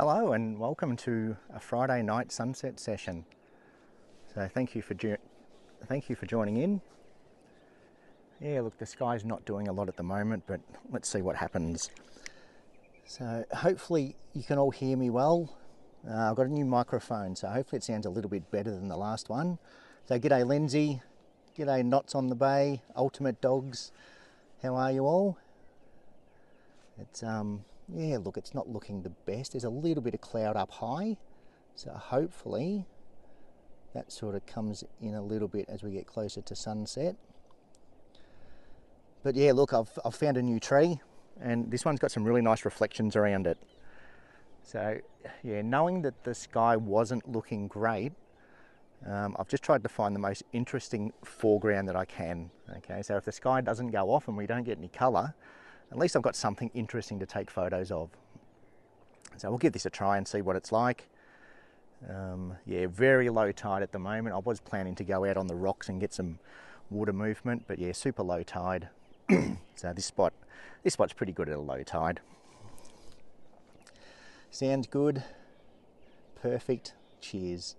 Hello and welcome to a Friday night sunset session. So thank you for joining in. Yeah, look, the sky's not doing a lot at the moment, but let's see what happens. So hopefully you can all hear me well. I've got a new microphone, so hopefully it sounds a little bit better than the last one. So g'day Lindsay, g'day Knots on the Bay, Ultimate Dogs. How are you all? It's yeah, look, it's not looking the best. There's a little bit of cloud up high, so hopefully that sort of comes in a little bit as we get closer to sunset. But yeah, look, I've found a new tree, and this one's got some really nice reflections around it. So yeah, knowing that the sky wasn't looking great, I've just tried to find the most interesting foreground that I can. Okay, so if the sky doesn't go off and we don't get any colour, at least I've got something interesting to take photos of. So we'll give this a try and see what it's like. Yeah, very low tide at the moment. I was planning to go out on the rocks and get some water movement, but yeah, super low tide. So this spot's pretty good at a low tide. Sounds good. Perfect. Cheers.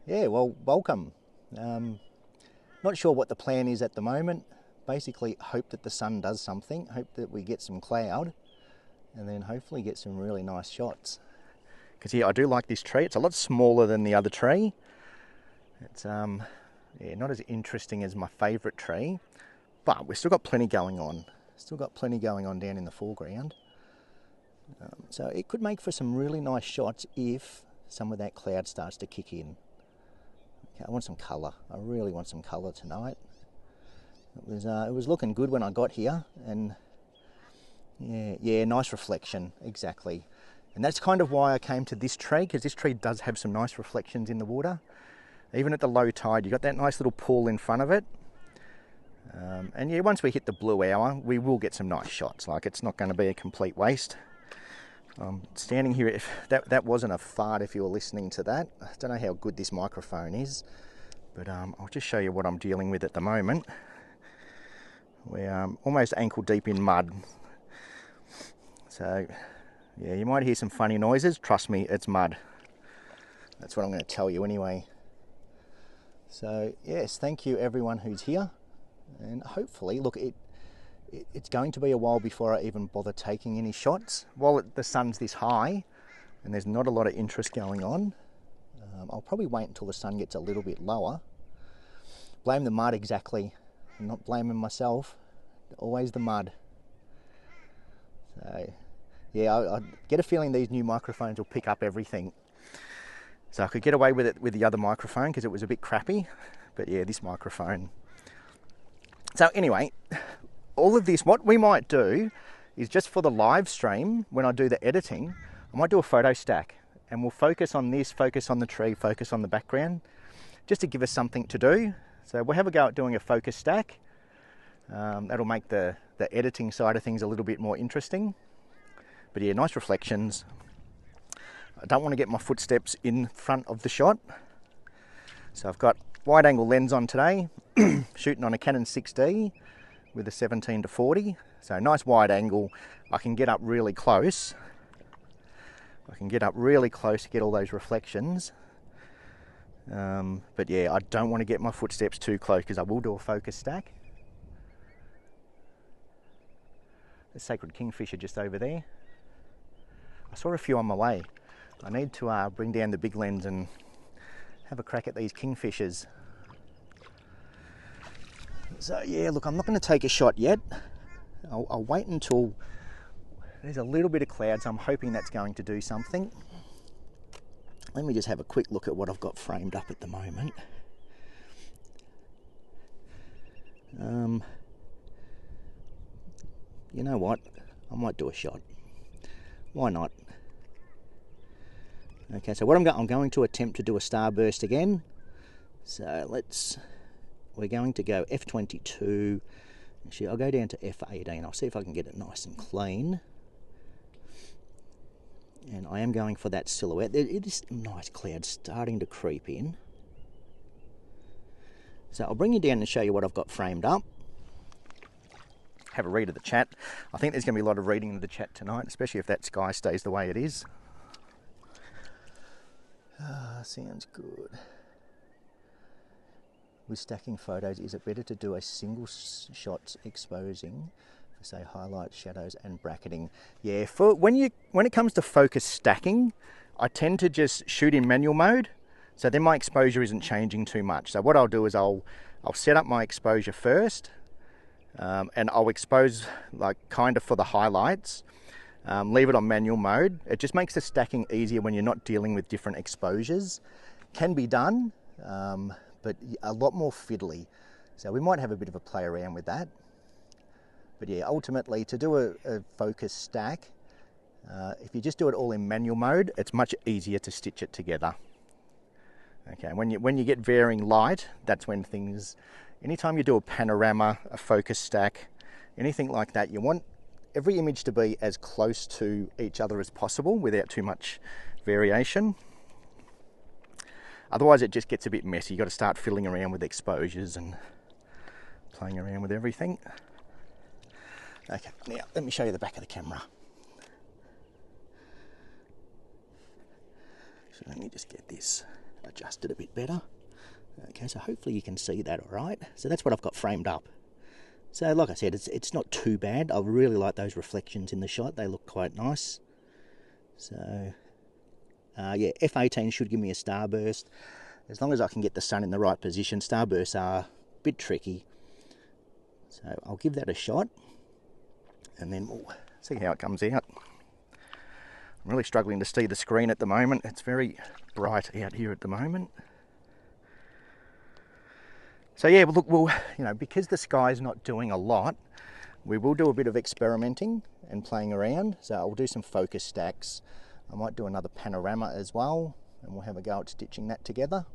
Yeah, well, welcome. Not sure what the plan is at the moment. Basically hope that the sun does something, hope that we get some cloud, and then hopefully get some really nice shots. Because yeah, I do like this tree. It's a lot smaller than the other tree. It's yeah, not as interesting as my favourite tree, but we've still got plenty going on. Still got plenty going on down in the foreground. So it could make for some really nice shots if some of that cloud starts to kick in. Okay, I want some colour. I really want some colour tonight. It was looking good when I got here, and yeah, nice reflection, exactly. And that's kind of why I came to this tree, because this tree does have some nice reflections in the water. Even at the low tide, you got that nice little pool in front of it. And yeah, once we hit the blue hour, we will get some nice shots. Like, it's not going to be a complete waste. Standing here, if that wasn't a fart if you were listening to that. I don't know how good this microphone is, but I'll just show you what I'm dealing with at the moment. We're almost ankle deep in mud. So yeah, you might hear some funny noises. Trust me, it's mud. That's what I'm going to tell you anyway. So yes, thank you everyone who's here. And hopefully, look, it's going to be a while before I even bother taking any shots. While the sun's this high and there's not a lot of interest going on, I'll probably wait until the sun gets a little bit lower. Blame the mud, exactly. I'm not blaming myself, always the mud. So yeah, I get a feeling these new microphones will pick up everything. So I could get away with it with the other microphone because it was a bit crappy, but yeah, this microphone. So anyway, all of this, what we might do is just for the live stream, when I do the editing, I might do a photo stack, and we'll focus on this, focus on the tree, focus on the background, just to give us something to do. So we'll have a go at doing a focus stack. That'll make the editing side of things a little bit more interesting. But yeah, nice reflections. I don't want to get my footsteps in front of the shot. So I've got wide angle lens on today, shooting on a Canon 6D with a 17-40. So nice wide angle. I can get up really close. To get all those reflections. But yeah, I don't want to get my footsteps too close because I will do a focus stack. The sacred kingfisher just over there. I saw a few on my way. I need to bring down the big lens and have a crack at these kingfishers. So yeah, look, I'm not going to take a shot yet. I'll wait until there's a little bit of cloud, so I'm hoping that's going to do something. Let me just have a quick look at what I've got framed up at the moment. You know what? I might do a shot. Why not? Okay, so what I'm going to attempt to do a starburst again. So we're going to go f22. Actually, I'll go down to f18. I'll see if I can get it nice and clean. And I am going for that silhouette. It is nice cloud starting to creep in. So I'll bring you down and show you what I've got framed up. have a read of the chat. I think there's going to be a lot of reading of the chat tonight, especially if that sky stays the way it is. Sounds good. With stacking photos, is it better to do a single shot exposing for, say, highlights, shadows and bracketing? Yeah, for when it comes to focus stacking, I tend to just shoot in manual mode, so then my exposure isn't changing too much. So what I'll do is I'll set up my exposure first, and I'll expose like kind of for the highlights. Leave it on manual mode. It just makes the stacking easier when you're not dealing with different exposures. Can be done, but a lot more fiddly. So we might have a bit of a play around with that. But yeah, ultimately to do a focus stack, if you just do it all in manual mode, it's much easier to stitch it together. Okay, when you get varying light, that's when things, anytime you do a panorama, a focus stack, anything like that, you want every image to be as close to each other as possible without too much variation. Otherwise it just gets a bit messy. You've got to start fiddling around with exposures and playing around with everything. Okay, now let me show you the back of the camera. So let me just get this adjusted a bit better. Okay, so hopefully you can see that all right. So that's what I've got framed up. So like I said, it's not too bad. I really like those reflections in the shot. They look quite nice. So yeah, F18 should give me a starburst. As long as I can get the sun in the right position. Starbursts are a bit tricky. So I'll give that a shot. And then we'll see how it comes out. I'm really struggling to see the screen at the moment. It's very bright out here at the moment. So yeah, look, because the sky's not doing a lot, we will do a bit of experimenting and playing around. So I'll do some focus stacks. I might do another panorama as well, and we'll have a go at stitching that together.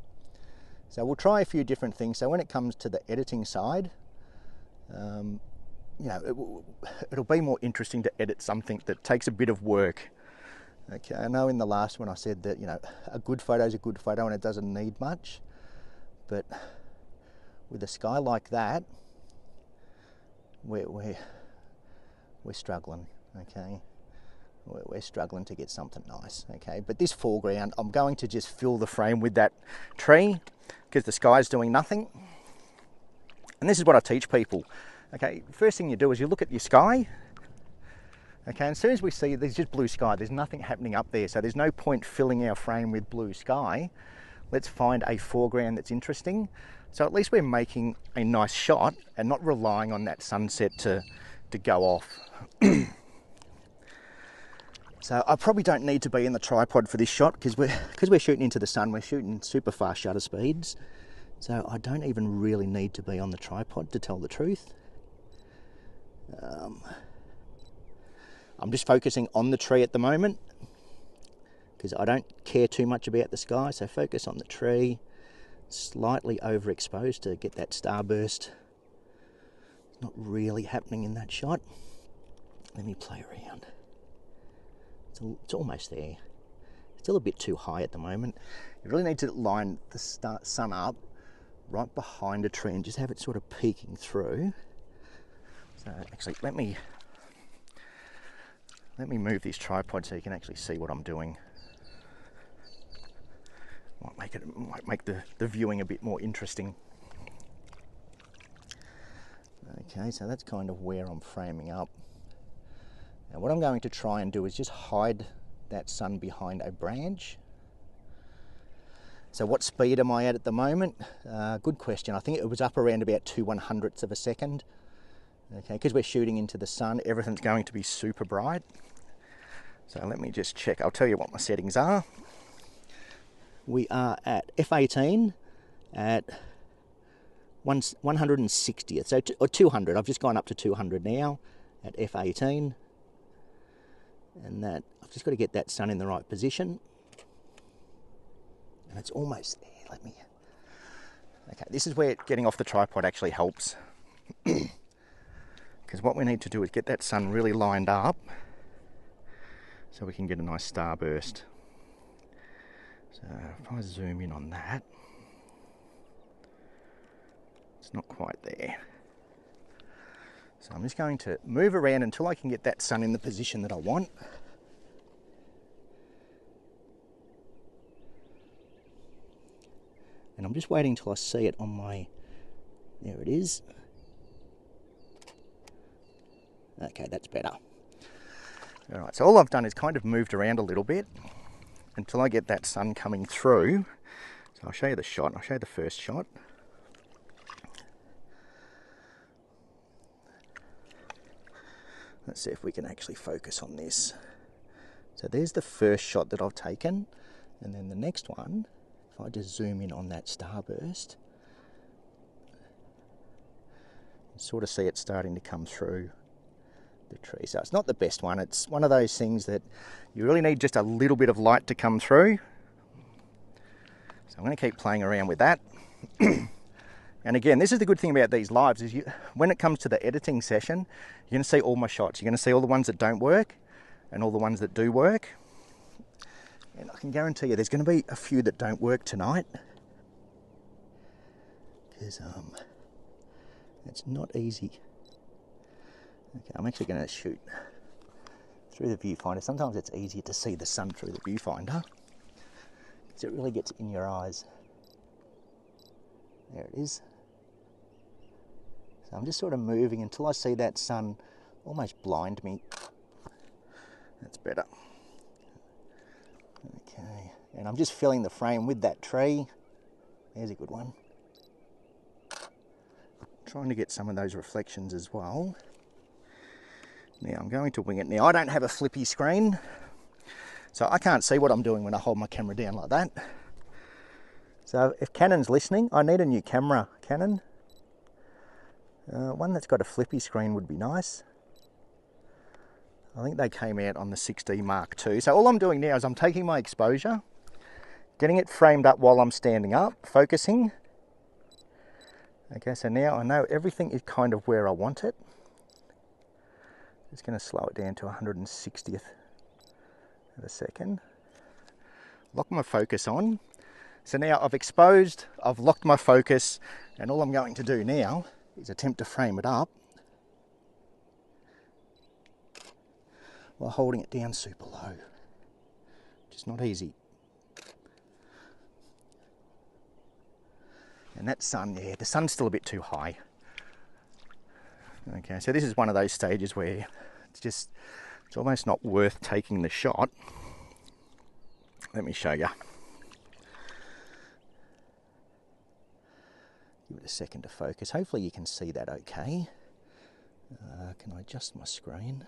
So we'll try a few different things. So when it comes to the editing side, it'll be more interesting to edit something that takes a bit of work. Okay, I know in the last one I said that, a good photo is a good photo and it doesn't need much, but with a sky like that, we're struggling, okay? We're struggling to get something nice, okay? But this foreground, I'm going to just fill the frame with that tree because the sky's doing nothing. And this is what I teach people, okay? First thing you do is you look at your sky, okay? And as soon as we see there's just blue sky, there's nothing happening up there, so there's no point filling our frame with blue sky. Let's find a foreground that's interesting. So at least we're making a nice shot and not relying on that sunset to go off. So I probably don't need to be in the tripod for this shot because we're shooting into the sun, we're shooting super fast shutter speeds. So I don't even really need to be on the tripod, to tell the truth. I'm just focusing on the tree at the moment because I don't care too much about the sky, so focus on the tree. Slightly overexposed to get that starburst. It's not really happening in that shot. Let me play around. It's almost there. Still a bit too high at the moment. You really need to line the sun up right behind a tree and just have it sort of peeking through. So actually, let me move this tripod so you can actually see what I'm doing. Might make the viewing a bit more interesting. Okay, so that's kind of where I'm framing up. Now what I'm going to try and do is just hide that sun behind a branch. So what speed am I at the moment? Good question. I think it was up around about 2/100ths of a second. Okay, because we're shooting into the sun, everything's going to be super bright. So let me just check. I'll tell you what my settings are. We are at F18 at 160th, so or 200. I've just gone up to 200 now at F18, and that I've just got to get that sun in the right position, and it's almost there. Okay, this is where getting off the tripod actually helps, because what we need to do is get that sun really lined up so we can get a nice starburst. So if I zoom in on that, it's not quite there. So I'm just going to move around until I can get that sun in the position that I want. And I'm just waiting till I see it on my, there it is. Okay, that's better. All right, so all I've done is kind of moved around a little bit until I get that sun coming through. So I'll show you the shot, I'll show you the first shot. Let's see if we can actually focus on this. So there's the first shot that I've taken, and then the next one, if I just zoom in on that starburst, you sort of see it starting to come through the tree. So it's not the best one. It's one of those things that you really need just a little bit of light to come through. So I'm going to keep playing around with that. And again, this is the good thing about these lives is when it comes to the editing session, you're going to see all my shots. You're going to see all the ones that don't work and all the ones that do work. And I can guarantee you there's going to be a few that don't work tonight. Because it's not easy. Okay, I'm actually going to shoot through the viewfinder. Sometimes it's easier to see the sun through the viewfinder because it really gets in your eyes. There it is. So I'm just sort of moving until I see that sun almost blind me. That's better. Okay, and I'm just filling the frame with that tree. There's a good one. Trying to get some of those reflections as well. Now I'm going to wing it. Now I don't have a flippy screen, so I can't see what I'm doing when I hold my camera down like that. So if Canon's listening, I need a new camera, Canon. One that's got a flippy screen would be nice. I think they came out on the 6D Mark II. So all I'm doing now is I'm taking my exposure, getting it framed up while I'm standing up, focusing. Okay, so now I know everything is kind of where I want it. Just going to slow it down to 160th of a second. Lock my focus on. So now I've exposed, I've locked my focus, and all I'm going to do now is attempt to frame it up while holding it down super low. Just not easy. And that sun, yeah, the sun's still a bit too high. Okay, so this is one of those stages where it's almost not worth taking the shot. Let me show you. Give it a second to focus. Hopefully you can see that okay. Can I adjust my screen?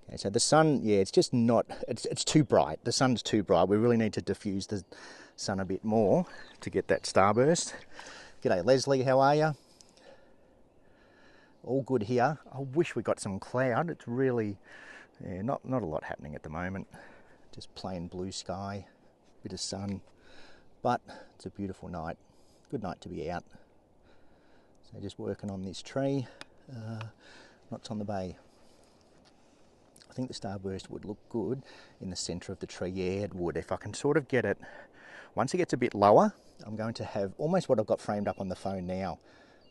Okay, so the sun, yeah, it's just not, it's too bright. The sun's too bright. We really need to diffuse the sun a bit more to get that starburst. G'day Leslie, how are you? All good here. I wish we got some cloud. It's really, yeah, not a lot happening at the moment. Just plain blue sky, bit of sun, but it's a beautiful night. Good night to be out. So just working on this tree, knots on the bay. I think the starburst would look good in the centre of the tree. Yeah, it would. If I can sort of get it, once it gets a bit lower, I'm going to have almost what I've got framed up on the phone now.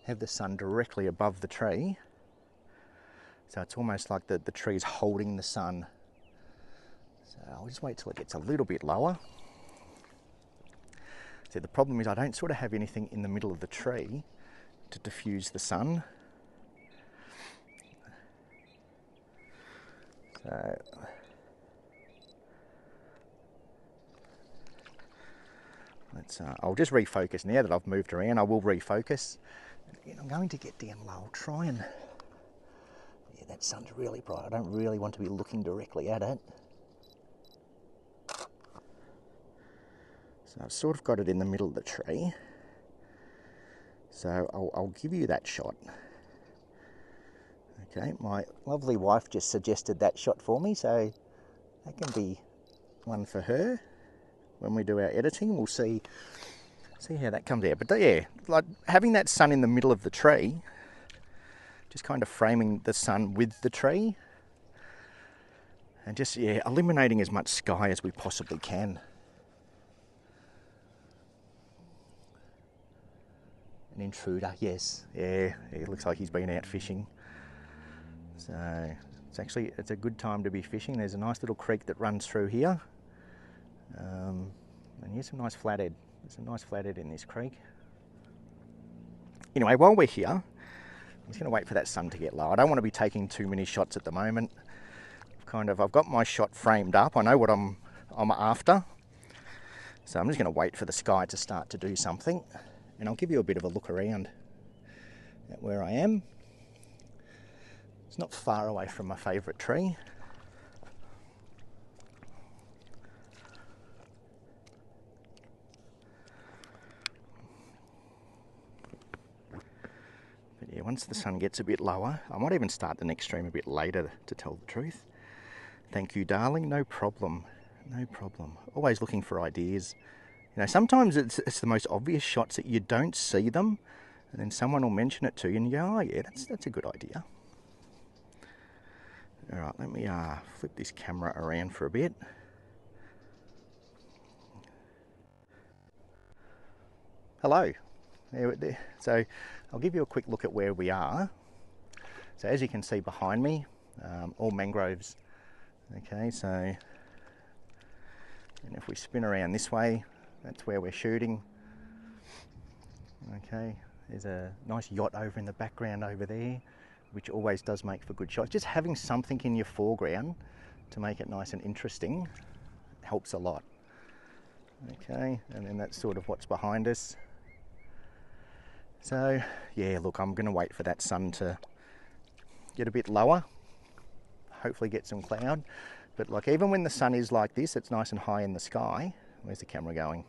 Have the sun directly above the tree. So it's almost like the tree is holding the sun. So I'll just wait till it gets a little bit lower. So the problem is I don't sort of have anything in the middle of the tree to diffuse the sun. So I'll just refocus now that I've moved around. I will refocus. And I'm going to get down low. I'll try and, yeah, that sun's really bright. I don't really want to be looking directly at it. So I've sort of got it in the middle of the tree. So I'll give you that shot. Okay, my lovely wife just suggested that shot for me, so that can be one for her. When we do our editing, we'll see how that comes out. But yeah, like having that sun in the middle of the tree, just kind of framing the sun with the tree, and just, yeah, eliminating as much sky as we possibly can. An intruder, yes. Yeah, it looks like he's been out fishing. So it's a good time to be fishing. There's a nice little creek that runs through here. And here's some nice flathead. There's some nice flathead in this creek. Anyway, while we're here, I'm just going to wait for that sun to get low. I don't want to be taking too many shots at the moment. I've got my shot framed up. I know what I'm after. So I'm just going to wait for the sky to start to do something. And I'll give you a bit of a look around at where I am. It's not far away from my favourite tree. But yeah, once the sun gets a bit lower, I might even start the next stream a bit later, to tell the truth. Thank you, darling. No problem. No problem. Always looking for ideas. You know, sometimes it's the most obvious shots that you don't see them, and then someone will mention it to you and you go, oh yeah, that's a good idea. All right, let me flip this camera around for a bit. Hello. So I'll give you a quick look at where we are. So as you can see behind me, all mangroves. Okay, so, and if we spin around this way, that's where we're shooting. Okay, there's a nice yacht over in the background over there, which always does make for good shots. Just having something in your foreground to make it nice and interesting helps a lot. Okay, and then that's sort of what's behind us. So, yeah, look, I'm going to wait for that sun to get a bit lower. Hopefully get some cloud. But like, even when the sun is like this, it's nice and high in the sky. Where's the camera going?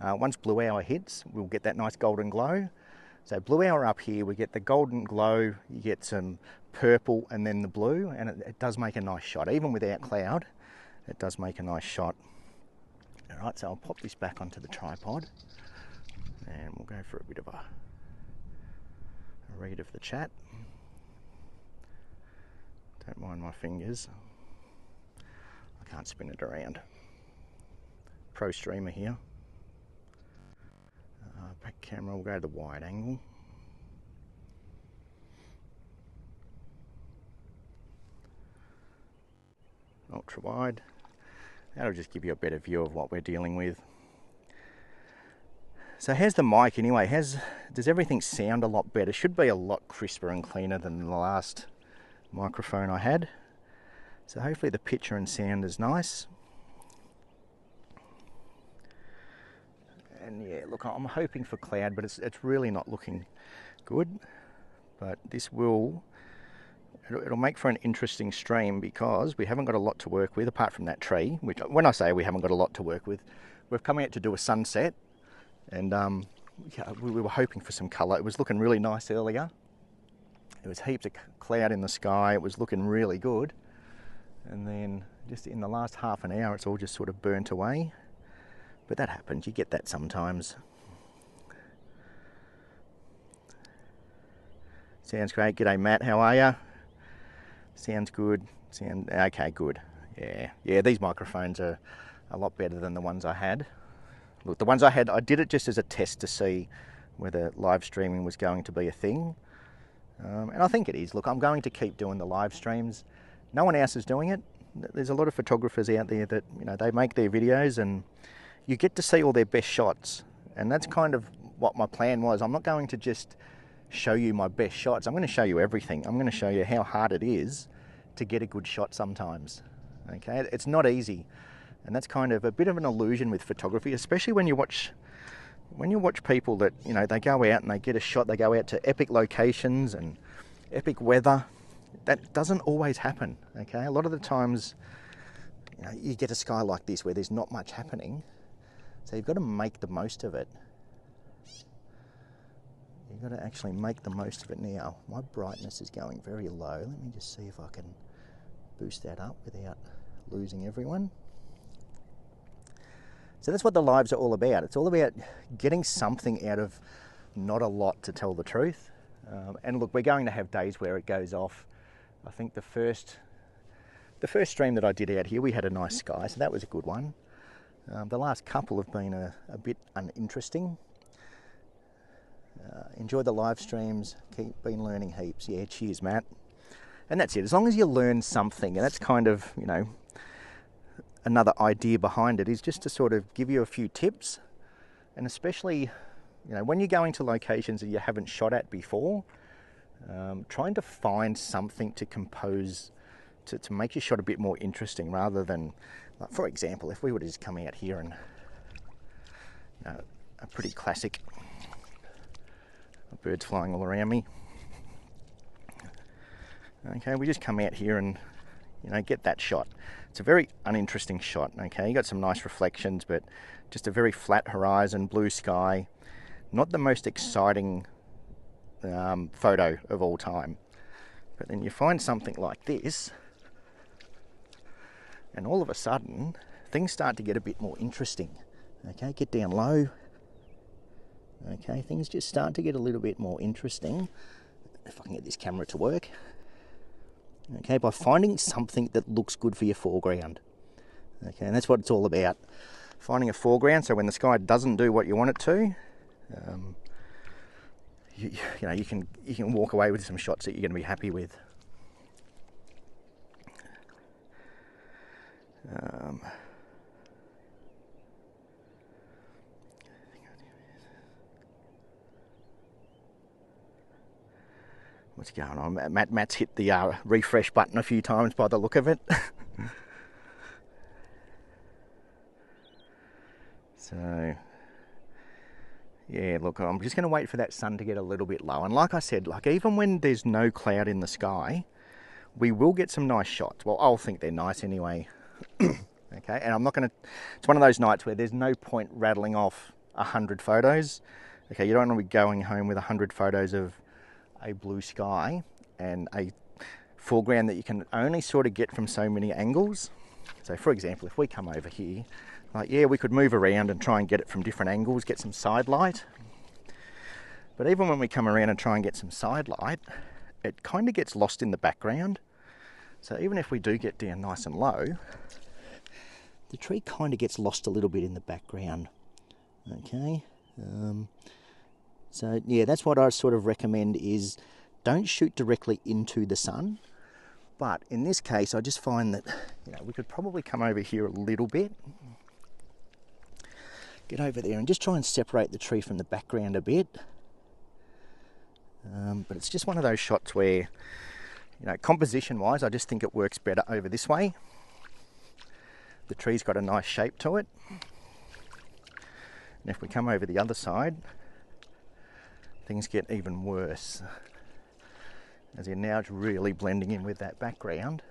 Once blue hour hits, we'll get that nice golden glow. So blue hour up here, we get the golden glow, you get some purple and then the blue, and it does make a nice shot. Even without cloud, it does make a nice shot. All right, so I'll pop this back onto the tripod and we'll go for a bit of a read of the chat. Don't mind my fingers. I can't spin it around. Pro streamer here. Back camera, we'll go to the wide angle. Ultra wide. That'll just give you a better view of what we're dealing with. So how's the mic anyway? Does everything sound a lot better? Should be a lot crisper and cleaner than the last microphone I had. So hopefully the picture and sound is nice. And yeah, look, I'm hoping for cloud, but it's really not looking good. But this it'll make for an interesting stream because we haven't got a lot to work with apart from that tree, which, when I say we haven't got a lot to work with, we've come out to do a sunset, and yeah, we were hoping for some colour. It was looking really nice earlier. There was heaps of cloud in the sky. It was looking really good. And then just in the last half an hour, it's all just sort of burnt away. But that happens, you get that sometimes. Sounds great. G'day Matt, how are you? Sounds good. Okay, good. Yeah, these microphones are a lot better than the ones I had. Look, the ones I had, I did it just as a test to see whether live streaming was going to be a thing. And I think it is. Look, I'm going to keep doing the live streams. No one else is doing it. There's a lot of photographers out there that, you know, they make their videos and you get to see all their best shots. And that's kind of what my plan was. I'm not going to just show you my best shots. I'm going to show you everything. I'm going to show you how hard it is to get a good shot sometimes. Okay, it's not easy. And that's kind of a bit of an illusion with photography, especially when you watch people that, you know, they go out and they get a shot, they go out to epic locations and epic weather. That doesn't always happen, okay? A lot of the times, you know, you get a sky like this where there's not much happening, so you've got to make the most of it. You've got to actually make the most of it now. My brightness is going very low. Let me just see if I can boost that up without losing everyone. So that's what the lives are all about. It's all about getting something out of not a lot, to tell the truth. And look, we're going to have days where it goes off. I think the first stream that I did out here, we had a nice sky, so that was a good one. The last couple have been a bit uninteresting. Enjoy the live streams. Been learning heaps. Yeah, cheers, Matt. And that's it. As long as you learn something, and that's kind of, you know, another idea behind it, is just to sort of give you a few tips. And especially, you know, when you're going to locations that you haven't shot at before, trying to find something to compose to make your shot a bit more interesting, rather than, like, for example, if we were to just come out here and, you know, a pretty classic, birds flying all around me. Okay, we just come out here and, you know, get that shot. It's a very uninteresting shot. Okay, you got some nice reflections, but just a very flat horizon, blue sky. Not the most exciting photo of all time. But then you find something like this, and all of a sudden things start to get a bit more interesting. Okay, get down low. Okay, things just start to get a little bit more interesting. If I can get this camera to work. Okay, by finding something that looks good for your foreground. Okay, and that's what it's all about. Finding a foreground, so when the sky doesn't do what you want it to, you know, you can walk away with some shots that you're going to be happy with. What's going on? Matt's hit the refresh button a few times by the look of it. So, yeah, look, I'm just going to wait for that sun to get a little bit low. And like I said, like, even when there's no cloud in the sky, we will get some nice shots. Well, I'll think they're nice anyway. Okay, and I'm not going to... It's one of those nights where there's no point rattling off 100 photos. Okay, you don't want to be going home with 100 photos of a blue sky and a foreground that you can only sort of get from so many angles. So for example, if we come over here, like, yeah, we could move around and try and get it from different angles, get some side light. But even when we come around and try and get some side light, it kind of gets lost in the background. So even if we do get down nice and low, the tree kind of gets lost a little bit in the background. Okay. So yeah, that's what I sort of recommend, is don't shoot directly into the sun. But in this case, I just find that, you know, we could probably come over here a little bit, get over there and just try and separate the tree from the background a bit. But it's just one of those shots where, you know, composition wise, I just think it works better over this way. The tree's got a nice shape to it. And if we come over the other side, things get even worse. As in, now it's really blending in with that background.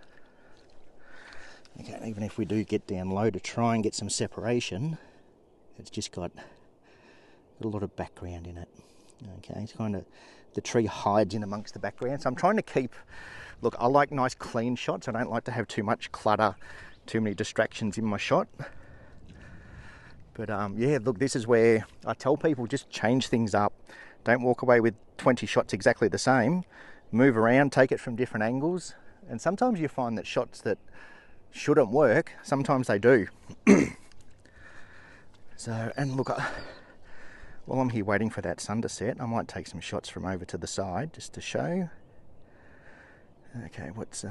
Okay, and even if we do get down low to try and get some separation, it's just got a lot of background in it. Okay, it's kind of, the tree hides in amongst the background. So I'm trying to keep, look, I like nice clean shots. I don't like to have too much clutter, too many distractions in my shot. But yeah, look, this is where I tell people, just change things up. Don't walk away with 20 shots exactly the same. Move around, take it from different angles. And sometimes you find that shots that shouldn't work, sometimes they do. So, and look, while I'm here waiting for that sun to set, I might take some shots from over to the side just to show. Okay, what's...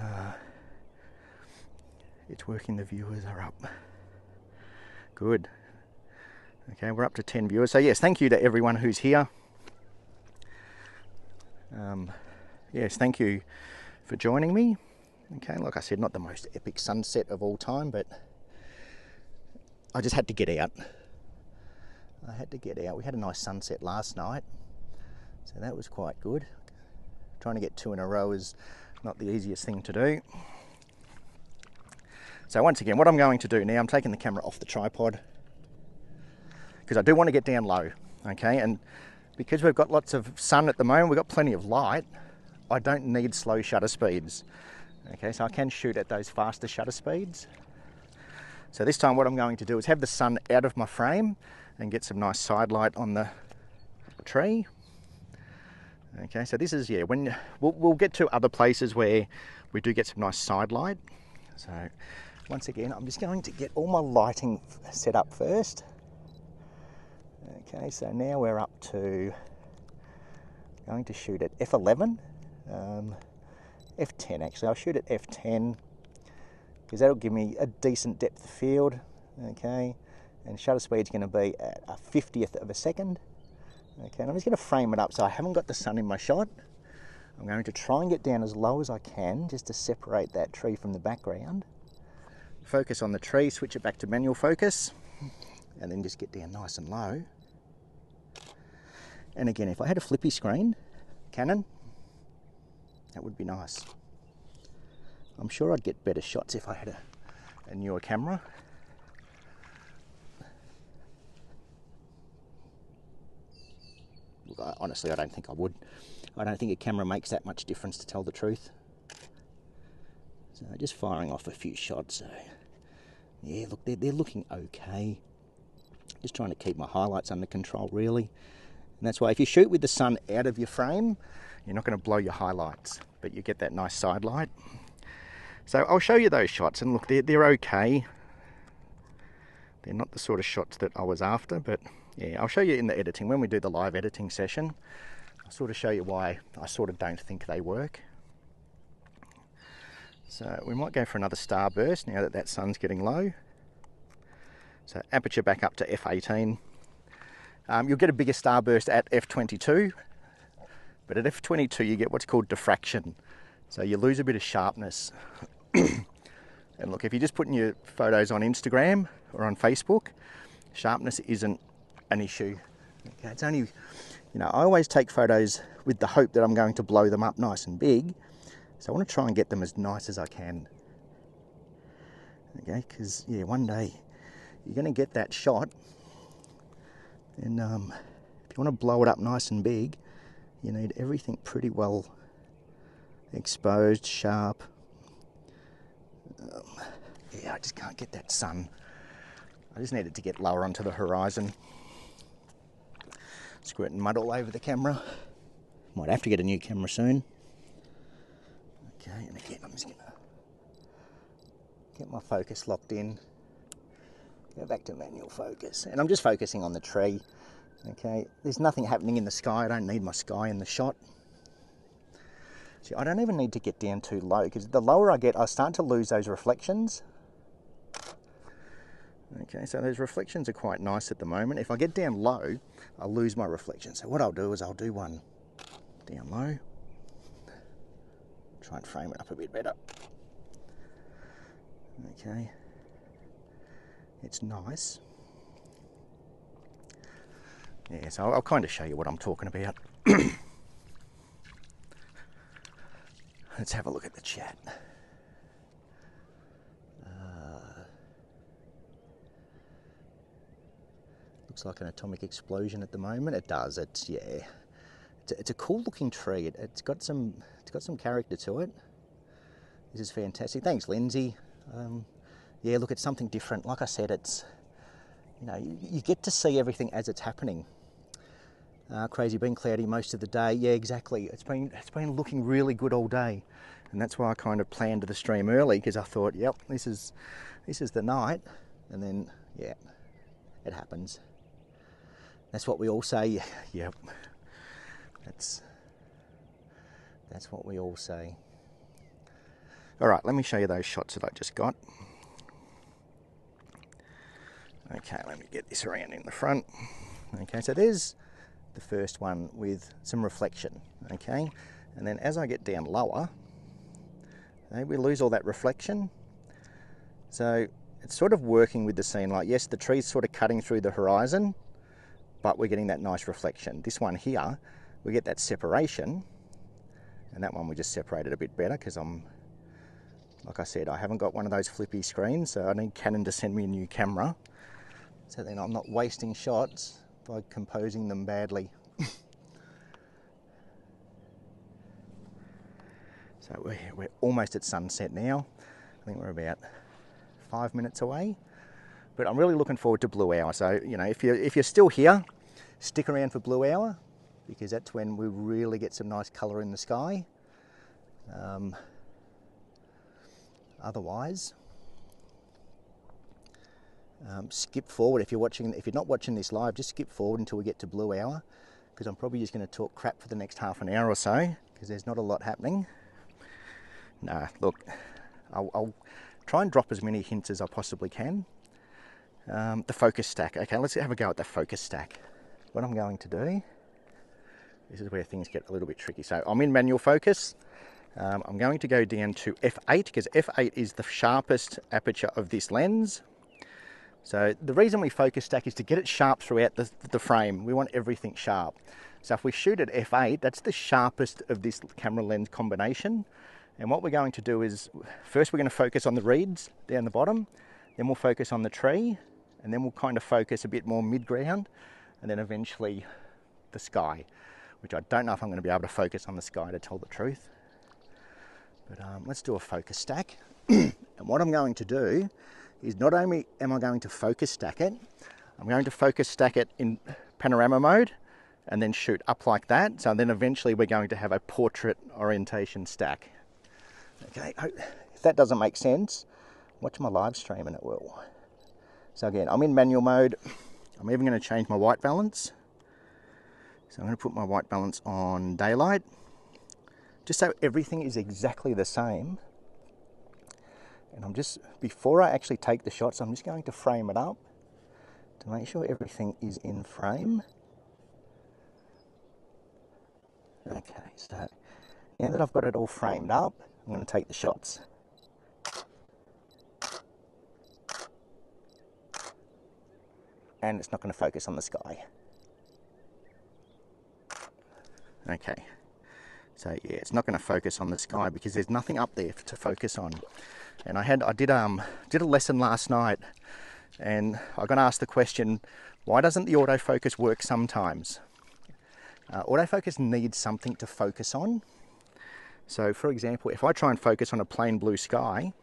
it's working, the viewers are up. Good. Okay, we're up to 10 viewers. So yes, thank you to everyone who's here. Yes, thank you for joining me. Okay, like I said, not the most epic sunset of all time, but I just had to get out. I had to get out. We had a nice sunset last night, so that was quite good. Trying to get 2 in a row is not the easiest thing to do. So once again, what I'm going to do now, I'm taking the camera off the tripod because I do want to get down low, okay? And because we've got lots of sun at the moment, we've got plenty of light, I don't need slow shutter speeds. Okay, so I can shoot at those faster shutter speeds. So this time what I'm going to do is have the sun out of my frame and get some nice side light on the tree. Okay, so this is, yeah, when we'll get to other places where we do get some nice side light. So once again, I'm just going to get all my lighting set up first. Okay, so now we're up to, going to shoot at f11. f10 actually. I'll shoot at f10 because that'll give me a decent depth of field, okay? And shutter speed's going to be at a 50th of a second, okay? And I'm just going to frame it up so I haven't got the sun in my shot. I'm going to try and get down as low as I can just to separate that tree from the background. Focus on the tree, switch it back to manual focus, and then just get down nice and low. And again, if I had a flippy screen, Canon, that would be nice. I'm sure I'd get better shots if I had a newer camera. Look, honestly, I don't think I would. I don't think a camera makes that much difference, to tell the truth. So just firing off a few shots. So yeah, look, they're looking okay. Just trying to keep my highlights under control, really. And that's why if you shoot with the sun out of your frame, you're not going to blow your highlights, but you get that nice side light. So I'll show you those shots, and look, they're okay. They're not the sort of shots that I was after, but yeah, I'll show you in the editing. When we do the live editing session, I'll sort of show you why I sort of don't think they work. So we might go for another starburst now that that sun's getting low. So aperture back up to f18. You'll get a bigger starburst at f22, but at f22 you get what's called diffraction. So you lose a bit of sharpness. And look, if you're just putting your photos on Instagram or on Facebook, sharpness isn't an issue. Okay, it's only, you know, I always take photos with the hope that I'm going to blow them up nice and big. So I want to try and get them as nice as I can. Okay, because yeah, one day you're going to get that shot, and if you want to blow it up nice and big, you need everything pretty well exposed, sharp. Yeah, I just can't get that sun. I just need it to get lower onto the horizon. Squirting mud all over the camera. Might have to get a new camera soon. Okay, and again, I'm just going to get my focus locked in. Go back to manual focus. And I'm just focusing on the tree. Okay, there's nothing happening in the sky. I don't need my sky in the shot. See, I don't even need to get down too low, because the lower I get, I start to lose those reflections. Okay, so those reflections are quite nice at the moment. If I get down low, I'll lose my reflection. So what I'll do is I'll do one down low. Try and frame it up a bit better. Okay. It's nice. Yeah, so I'll kind of show you what I'm talking about. Let's have a look at the chat. Looks like an atomic explosion at the moment. It does. It's, yeah. It's a cool looking tree. It's got some character to it. This is fantastic. Thanks, Lindsay. Yeah, look, it's something different. Like I said, it's, you know, you get to see everything as it's happening. Crazy, been cloudy most of the day. Yeah, exactly. It's been looking really good all day, and that's why I kind of planned the stream early, because I thought, yep, this is the night, and then yeah, it happens. That's what we all say. Yep, that's what we all say. All right, let me show you those shots that I just got. Okay, let me get this around in the front. Okay, so there's the first one with some reflection, okay? And then as I get down lower, okay, we lose all that reflection. So it's sort of working with the scene, like, yes, the tree's sort of cutting through the horizon, but we're getting that nice reflection. This one here, we get that separation, and that one we just separated a bit better, because like I said, I haven't got one of those flippy screens, so I need Canon to send me a new camera, so then I'm not wasting shots by composing them badly. So we're almost at sunset now. I think we're about 5 minutes away, but I'm really looking forward to blue hour. So, you know, if you're still here, stick around for blue hour, because that's when we really get some nice colour in the sky. Otherwise, skip forward. If you're not watching this live, just skip forward until we get to blue hour, because I'm probably just going to talk crap for the next half an hour or so, because there's not a lot happening. Nah, look, I'll try and drop as many hints as I possibly can. The focus stack. Okay, let's have a go at the focus stack. What I'm going to do, this is where things get a little bit tricky. So I'm in manual focus. I'm going to go down to f8 because f8 is the sharpest aperture of this lens. So the reason we focus stack is to get it sharp throughout the frame. We want everything sharp. So if we shoot at f8, that's the sharpest of this camera lens combination. And what we're going to do is, first we're going to focus on the reeds down the bottom, then we'll focus on the tree, and then we'll kind of focus a bit more mid-ground, and then eventually the sky, which I don't know if I'm going to be able to focus on the sky, to tell the truth. But let's do a focus stack. And what I'm going to do is, not only am I going to focus stack it, I'm going to focus stack it in panorama mode and then shoot up like that. So then eventually we're going to have a portrait orientation stack. Okay, if that doesn't make sense, watch my live stream and it will. So again, I'm in manual mode. I'm even going to change my white balance. So I'm going to put my white balance on daylight, just so everything is exactly the same. And I'm just, before I actually take the shots, I'm just going to frame it up to make sure everything is in frame. Okay, so now that I've got it all framed up, I'm going to take the shots. And it's not going to focus on the sky. Okay, so yeah, it's not going to focus on the sky because there's nothing up there to focus on. And I did a lesson last night, and I got asked the question, why doesn't the autofocus work sometimes? Autofocus needs something to focus on. So for example, if I try and focus on a plain blue sky,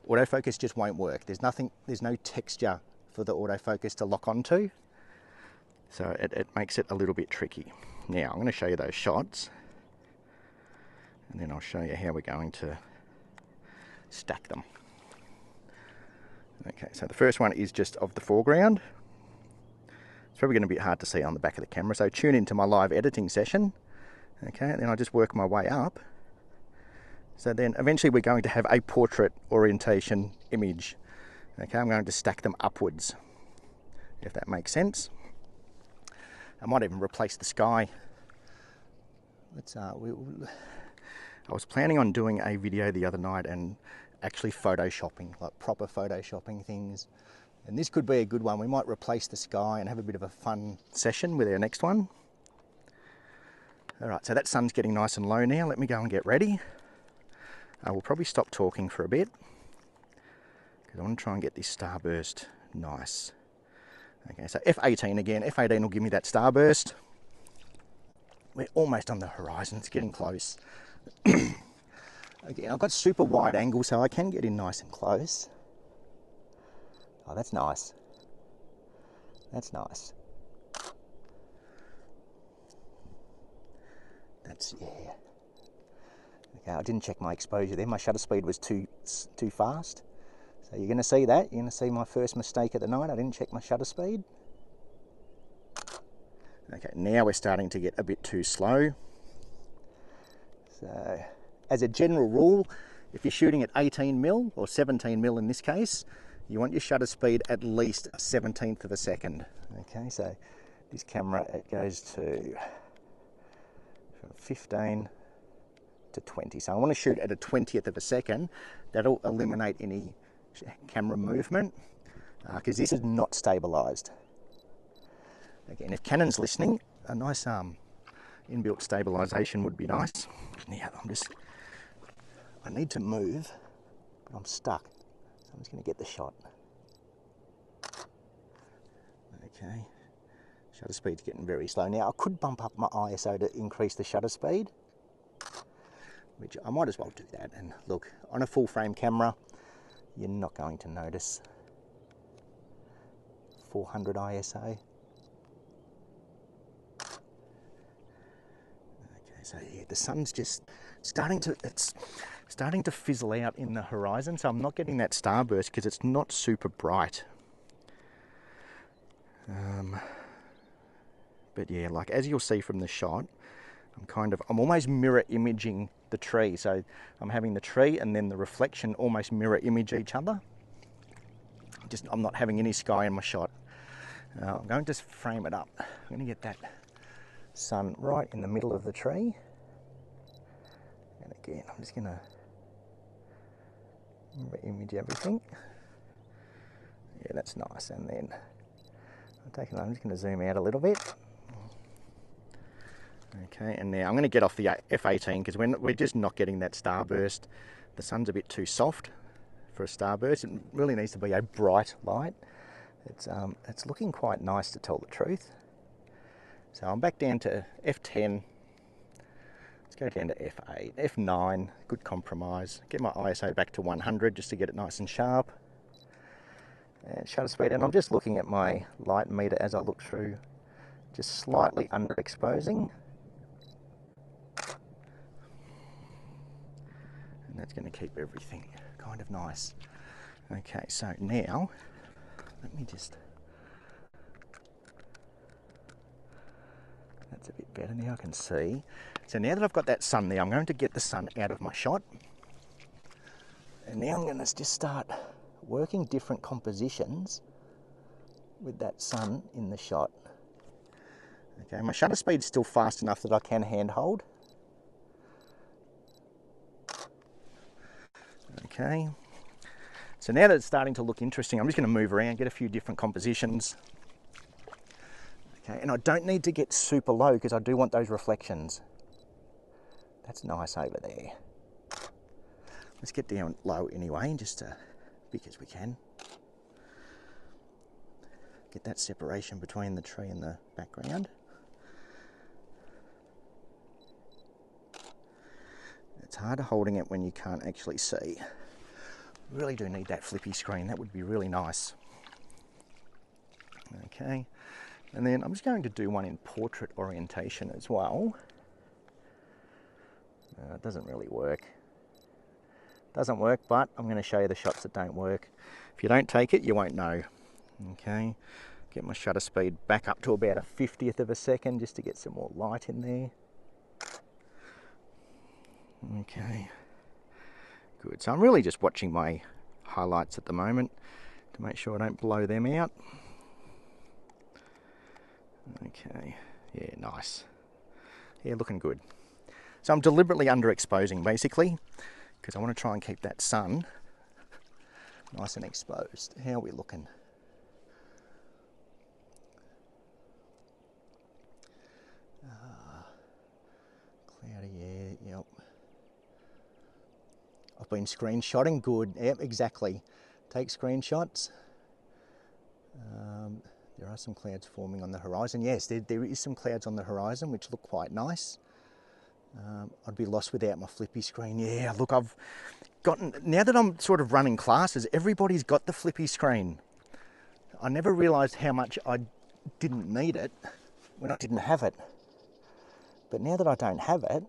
autofocus just won't work. There's no texture for the autofocus to lock onto. So it makes it a little bit tricky. Now I'm going to show you those shots, and then I'll show you how we're going to stack them. Okay, so the first one is just of the foreground. It's probably going to be hard to see on the back of the camera, so tune into my live editing session. Okay, and then I just work my way up. So then eventually we're going to have a portrait orientation image. Okay, I'm going to stack them upwards, if that makes sense. I might even replace the sky. I was planning on doing a video the other night and actually photoshopping, like proper photoshopping things. And this could be a good one. We might replace the sky and have a bit of a fun session with our next one. All right, so that sun's getting nice and low now. Let me go and get ready. I will probably stop talking for a bit because I want to try and get this starburst nice. Okay, so F18 again. F18 will give me that starburst. We're almost on the horizon. It's getting close. Again, I've got super wide angle, so I can get in nice and close. Oh, that's nice. That's nice. That's, yeah. Okay, I didn't check my exposure there. My shutter speed was too fast. So you're going to see that. You're going to see my first mistake of the night. I didn't check my shutter speed. Okay, now we're starting to get a bit too slow. So, as a general rule, if you're shooting at 18mm or 17mm in this case, you want your shutter speed at least a 17th of a second. Okay, so this camera, it goes to from 15 to 20. So I want to shoot at a 20th of a second. That'll eliminate any camera movement because this is not stabilized. Again, if Canon's listening, a nice inbuilt stabilization would be nice. Yeah, I need to move, but I'm stuck. So I'm just going to get the shot. Okay, shutter speed's getting very slow. Now I could bump up my ISO to increase the shutter speed, which I might as well do that. And look, on a full frame camera, you're not going to notice 400 ISO. So yeah, the sun's just starting to fizzle out in the horizon, so I'm not getting that starburst because it's not super bright. But yeah, like as you'll see from the shot, I'm almost mirror imaging the tree. So I'm having the tree and then the reflection almost mirror image each other. I'm not having any sky in my shot. I'm going to frame it up. I'm going to get that sun right in the middle of the tree. And again, I'm just going to image everything. Yeah, that's nice. And then I'm just going to zoom out a little bit. Okay, and now I'm going to get off the F18 because we're just not getting that starburst. The sun's a bit too soft for a starburst. It really needs to be a bright light. It's looking quite nice, to tell the truth. So I'm back down to F10. Let's go down to F8, F9, good compromise. Get my ISO back to 100 just to get it nice and sharp. And shutter speed, and I'm just looking at my light meter as I look through, just slightly underexposing. And that's going to keep everything kind of nice. Okay, so now, let me just... That's a bit better now, I can see. So now that I've got that sun there, I'm going to get the sun out of my shot. And now I'm going to just start working different compositions with that sun in the shot. Okay, my shutter speed's still fast enough that I can handhold. Okay, so now that it's starting to look interesting, I'm just going to move around, get a few different compositions. Okay, and I don't need to get super low because I do want those reflections. That's nice over there. Let's get down low anyway, just because we can. Get that separation between the tree and the background. It's harder holding it when you can't actually see. Really do need that flippy screen, that would be really nice. Okay. And then I'm just going to do one in portrait orientation as well. It doesn't really work. Doesn't work, but I'm going to show you the shots that don't work. If you don't take it, you won't know. Okay, get my shutter speed back up to about a 50th of a second just to get some more light in there. Okay, good. So I'm really just watching my highlights at the moment to make sure I don't blow them out. Okay, yeah, nice. Yeah, looking good. So I'm deliberately underexposing basically because I want to try and keep that sun nice and exposed. How are we looking? Cloudy, yeah, yep. I've been screenshotting, good, yep, exactly. Take screenshots. There are some clouds forming on the horizon. Yes, there is some clouds on the horizon which look quite nice. I'd be lost without my flippy screen. Yeah, look, I've gotten, now that I'm sort of running classes, everybody's got the flippy screen. I never realised how much I didn't need it when I didn't have it. But now that I don't have it,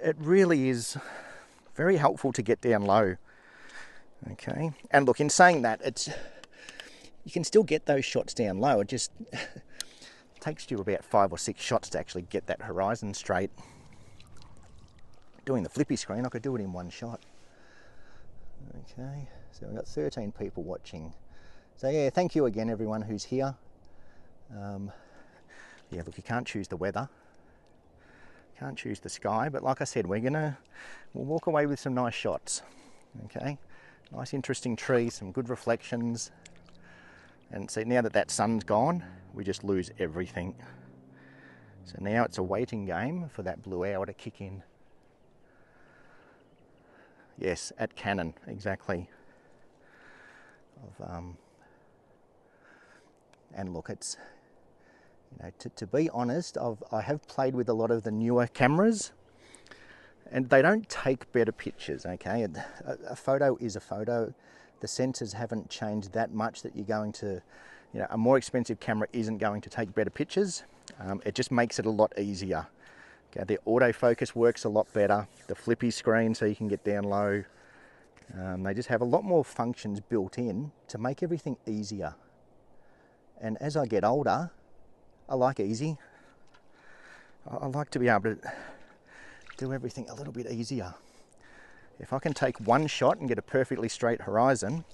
it really is very helpful to get down low. Okay, and look, in saying that, you can still get those shots down low. It just takes you about 5 or 6 shots to actually get that horizon straight. Doing the flippy screen, I could do it in one shot. Okay, so we've got 13 people watching. So yeah, thank you again everyone who's here. Yeah, look, you can't choose the weather. Can't choose the sky, but like I said, we'll walk away with some nice shots. Okay, nice interesting trees, some good reflections. And see, now that that sun's gone, we just lose everything. So now it's a waiting game for that blue hour to kick in. Yes, at Canon, exactly. And look, it's, you know, to be honest, I have played with a lot of the newer cameras, and they don't take better pictures. Okay, a photo is a photo. The sensors haven't changed that much that you're going to, you know, a more expensive camera isn't going to take better pictures. It just makes it a lot easier. Okay, the autofocus works a lot better. The flippy screen so you can get down low. They just have a lot more functions built in to make everything easier. And as I get older, I like easy. I like to be able to do everything a little bit easier. If I can take one shot and get a perfectly straight horizon,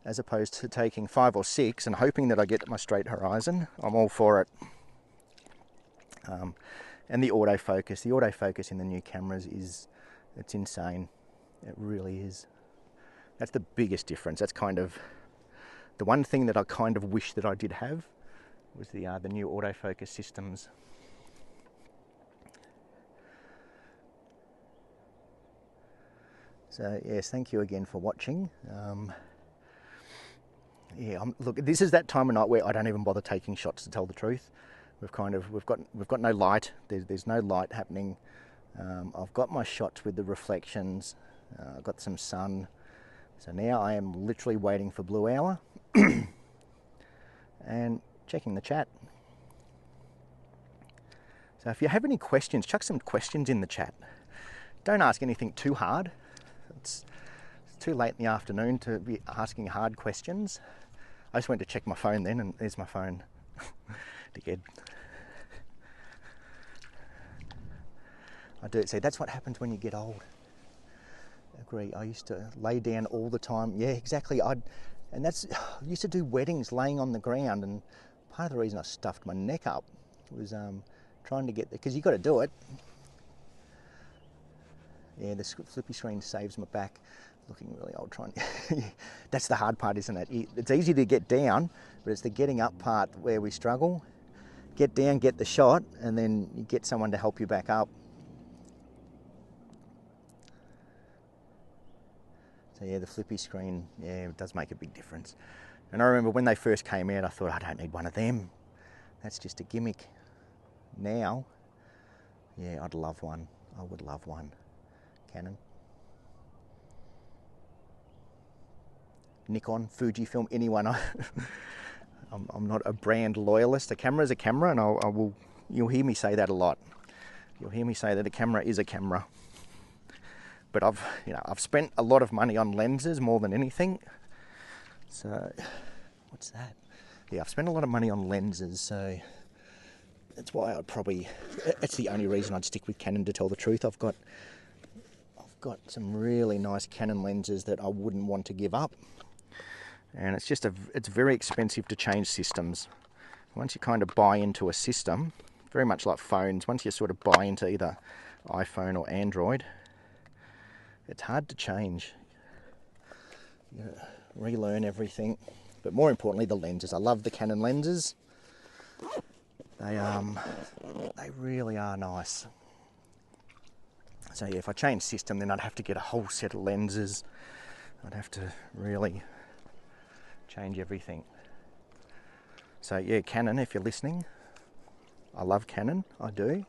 as opposed to taking 5 or 6 and hoping that I get my straight horizon, I'm all for it. And the autofocus in the new cameras it's insane. It really is. That's the biggest difference. That's kind of the one thing that I kind of wish that I did have, was the new autofocus systems. So yes, thank you again for watching. Look, this is that time of night where I don't even bother taking shots, to tell the truth. We've got no light. There's no light happening. I've got my shots with the reflections. I've got some sun. So now I am literally waiting for blue hour and checking the chat. So if you have any questions, chuck some questions in the chat. Don't ask anything too hard. It's too late in the afternoon to be asking hard questions. I just went to check my phone then, and there's my phone. Dickhead. I do it. See, that's what happens when you get old. Agree. I used to lay down all the time. Yeah, exactly. I used to do weddings laying on the ground, and part of the reason I stuffed my neck up was trying to get there, because you got to do it. Yeah, the flippy screen saves my back. Looking really old trying. That's the hard part, isn't it? It's easy to get down, but it's the getting up part where we struggle. Get down, get the shot, and then you get someone to help you back up. So yeah, the flippy screen, yeah, it does make a big difference. And I remember when they first came out, I thought, I don't need one of them. That's just a gimmick. Now, yeah, I'd love one. I would love one. Canon. Nikon, Fujifilm, anyone. I'm not a brand loyalist. A camera is a camera, and you'll hear me say that a lot. You'll hear me say that a camera is a camera. But I've spent a lot of money on lenses more than anything. So, what's that? Yeah, I've spent a lot of money on lenses, so that's why it's the only reason I'd stick with Canon, to tell the truth. I've got some really nice Canon lenses that I wouldn't want to give up. And it's very expensive to change systems. Once you kind of buy into a system, very much like phones, once you sort of buy into either iPhone or Android, it's hard to change. You gotta relearn everything. But more importantly, the lenses. I love the Canon lenses. They really are nice. So yeah, if I change system, then I'd have to get a whole set of lenses. I'd have to really change everything. So yeah, Canon, if you're listening, I love Canon, I do.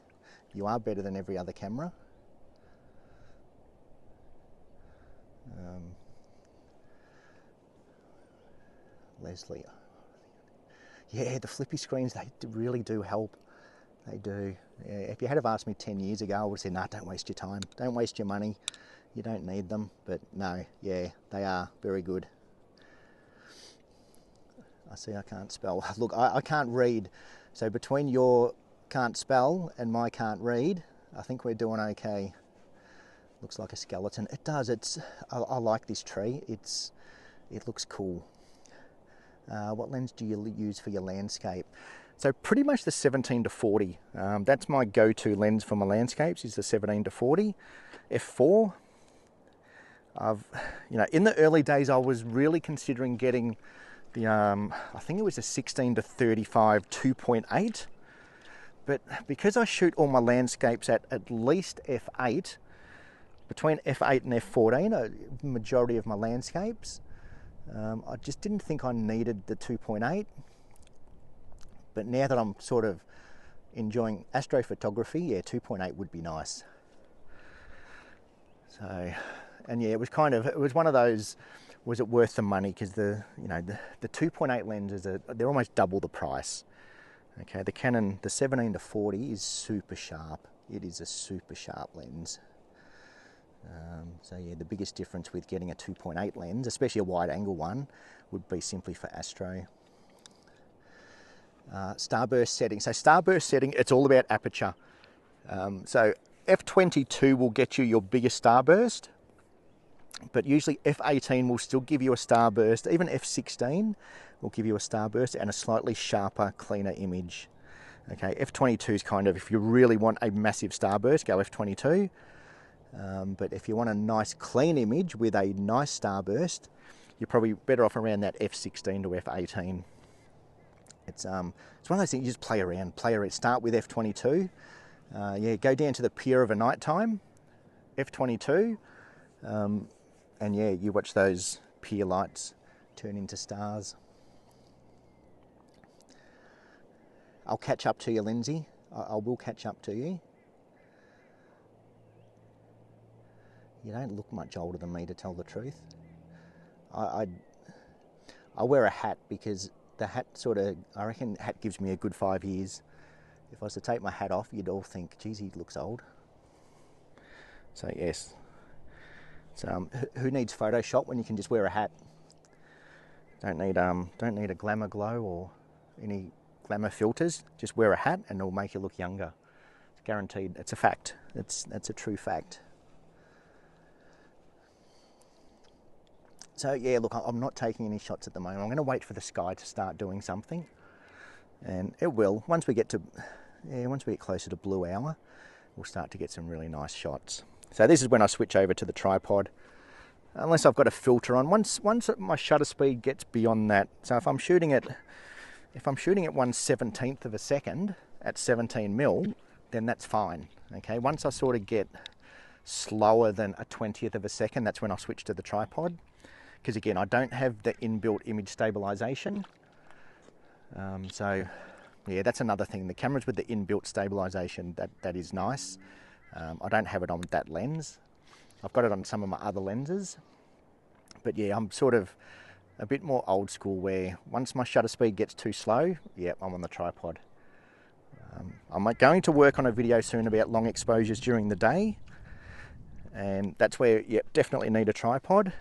You are better than every other camera. Leslie. Yeah, the flippy screens, they really do help. They do. Yeah, if you had have asked me 10 years ago, I would have said, nah, don't waste your time. Don't waste your money. You don't need them. But no, yeah, they are very good. I see I can't spell. Look, I can't read. So between your can't spell and my can't read, I think we're doing okay. Looks like a skeleton. It does. I like this tree. It looks cool. What lens do you use for your landscape? So pretty much the 17-40. That's my go-to lens for my landscapes, is the 17-40 f4. In the early days, I was really considering getting the I think it was a 16-35 2.8. But because I shoot all my landscapes at least f8, between f8 and f14, a majority of my landscapes, I just didn't think I needed the 2.8. But now that I'm sort of enjoying astrophotography, yeah, 2.8 would be nice. So, and yeah, it was one of those, was it worth the money? Because the 2.8 lenses they're almost double the price. Okay, the Canon, the 17-40 is super sharp. It is a super sharp lens. So yeah, the biggest difference with getting a 2.8 lens, especially a wide angle one, would be simply for astro. Starburst setting. So starburst setting, it's all about aperture. So F22 will get you your biggest starburst, but usually F18 will still give you a starburst. Even F16 will give you a starburst and a slightly sharper, cleaner image. Okay, F22 is kind of, if you really want a massive starburst, go F22. But if you want a nice clean image with a nice starburst, you're probably better off around that F16 to F18. It's one of those things you just play around. Start with F22. Yeah, go down to the pier of a night time, F22, and yeah, you watch those pier lights turn into stars. I'll catch up to you, Lindsay. I will catch up to you. You don't look much older than me, to tell the truth. I wear a hat because the hat sort of, I reckon hat gives me a good 5 years. If I was to take my hat off, you'd all think, geez, he looks old. So yes, so who needs Photoshop when you can just wear a hat? Don't need a glamour glow or any glamour filters. Just wear a hat and it'll make you look younger. It's guaranteed. It's a fact. That's a true fact. So yeah, look, I'm not taking any shots at the moment. I'm going to wait for the sky to start doing something, and it will. Once we get closer to blue hour, we'll start to get some really nice shots. So this is when I switch over to the tripod, unless I've got a filter on. Once my shutter speed gets beyond that, so if I'm shooting at 1/17th of a second at 17 mil, then that's fine. Okay, once I sort of get slower than a 20th of a second, that's when I switch to the tripod. Because again, I don't have the inbuilt image stabilization. So yeah, that's another thing. The cameras with the inbuilt stabilization, that is nice. I don't have it on that lens. I've got it on some of my other lenses. But yeah, I'm sort of a bit more old school where once my shutter speed gets too slow, yeah, I'm on the tripod. I'm going to work on a video soon about long exposures during the day. And that's where, yeah, definitely need a tripod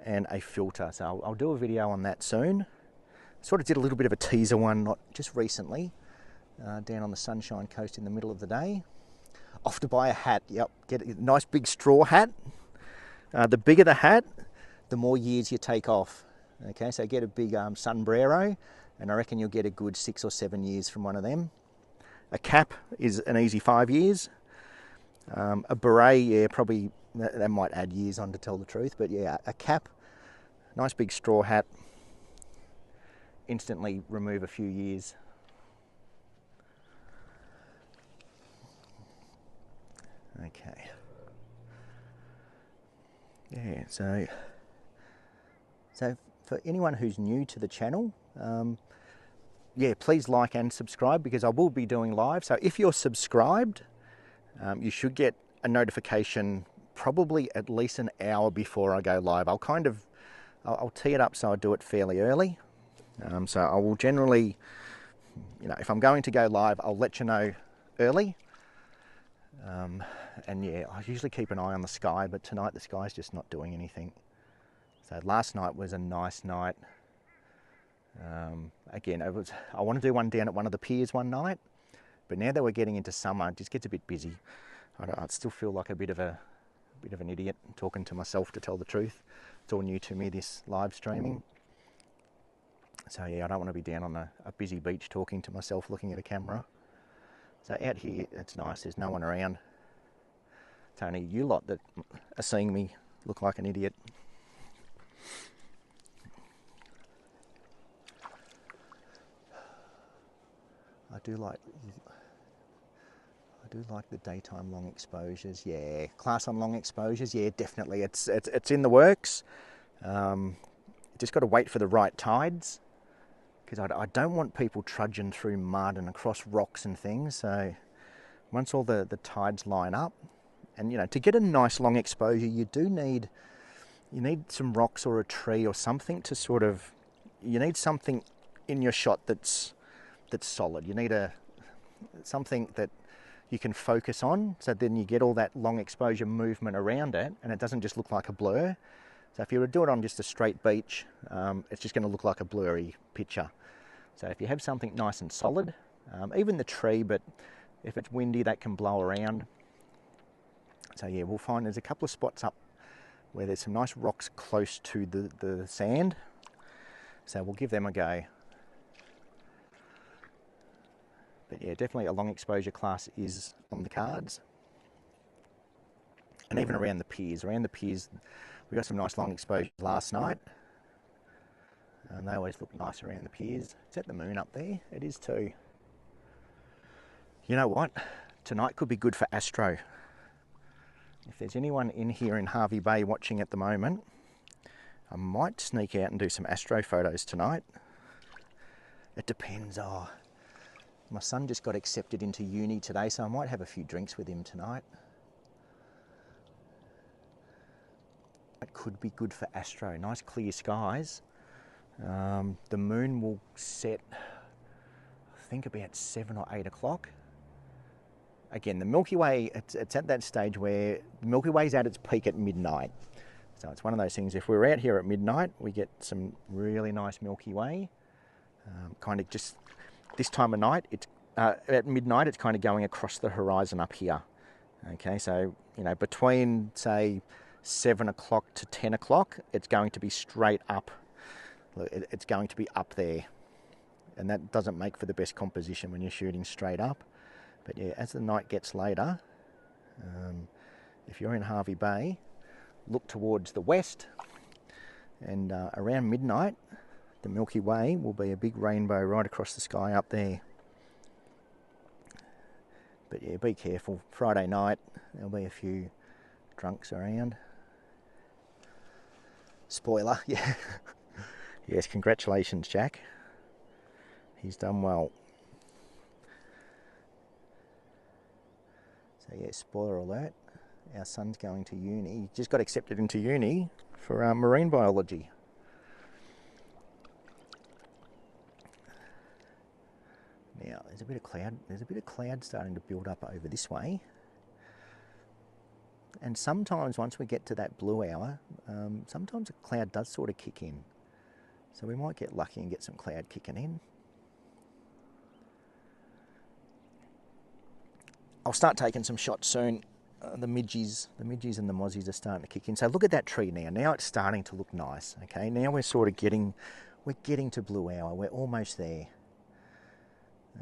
and a filter. So I'll do a video on that soon. Sort of did a little bit of a teaser one, not just recently, down on the Sunshine Coast in the middle of the day. Off to buy a hat. Yep, get a nice big straw hat. The bigger the hat, the more years you take off. Okay, so get a big sombrero, and I reckon you'll get a good 6 or 7 years from one of them. A cap is an easy 5 years. A beret, yeah, probably that might add years on, to tell the truth, but yeah, a cap, nice big straw hat, instantly remove a few years. Okay. Yeah, so for anyone who's new to the channel, yeah, please like and subscribe, because I will be doing live. So if you're subscribed, you should get a notification probably at least an hour before I go live. I'll tee it up so I do it fairly early. So I will generally, if I'm going to go live, I'll let you know early. And yeah, I usually keep an eye on the sky, but tonight the sky's just not doing anything. So last night was a nice night. Again, I want to do one down at one of the piers one night, but now that we're getting into summer, it just gets a bit busy. I still feel like a bit of an idiot talking to myself, to tell the truth. It's all new to me, this live streaming. So yeah, I don't want to be down on a busy beach talking to myself, looking at a camera. So out here, it's nice. There's no one around. It's only you lot that are seeing me look like an idiot. I do like the daytime long exposures. Yeah, class on long exposures. Yeah, definitely. It's in the works. Just got to wait for the right tides, because I don't want people trudging through mud and across rocks and things. So once all the tides line up, and to get a nice long exposure, you need some rocks or a tree or something to sort of, you need something in your shot that's solid. You need something that you can focus on, so then you get all that long exposure movement around it, and it doesn't just look like a blur. So if you were to do it on just a straight beach, it's just going to look like a blurry picture. So if you have something nice and solid, even the tree, but If it's windy, that can blow around. So yeah, we'll find there's a couple of spots up where there's some nice rocks close to the sand. So we'll give them a go. But yeah, definitely a long exposure class is on the cards. And even around the piers. Around the piers, we got some nice long exposures last night. And they always look nice around the piers. Is that the moon up there? It is too. You know what? Tonight could be good for astro. If there's anyone in here in Hervey Bay watching at the moment, I might sneak out and do some astro photos tonight. It depends. Oh, my son just got accepted into uni today, so I might have a few drinks with him tonight. It could be good for astro. Nice clear skies. The moon will set, I think, about 7 or 8 o'clock. Again, the Milky Way, it's at that stage where the Milky Way's at its peak at midnight. So it's one of those things, if we're out here at midnight, we get some really nice Milky Way. Kind of just this time of night, it's at midnight, it's kind of going across the horizon up here. Okay, so, you know, between, say, 7 o'clock to 10 o'clock, it's going to be straight up. It's going to be up there. And that doesn't make for the best composition when you're shooting straight up. But yeah, as the night gets later, if you're in Hervey Bay, look towards the west, and around midnight, the Milky Way will be a big rainbow right across the sky up there. But yeah, be careful. Friday night, there'll be a few drunks around. Spoiler, yeah. Yes, congratulations, Jack. He's done well. So yeah, spoiler alert, our son's going to uni. He just got accepted into uni for marine biology. Now there's a bit of cloud starting to build up over this way. And sometimes once we get to that blue hour, sometimes a cloud does sort of kick in. So we might get lucky and get some cloud kicking in. I'll start taking some shots soon. The midgies and the mozzies are starting to kick in. So look at that tree now. Now it's starting to look nice. Okay, now we're sort of getting to blue hour. We're almost there.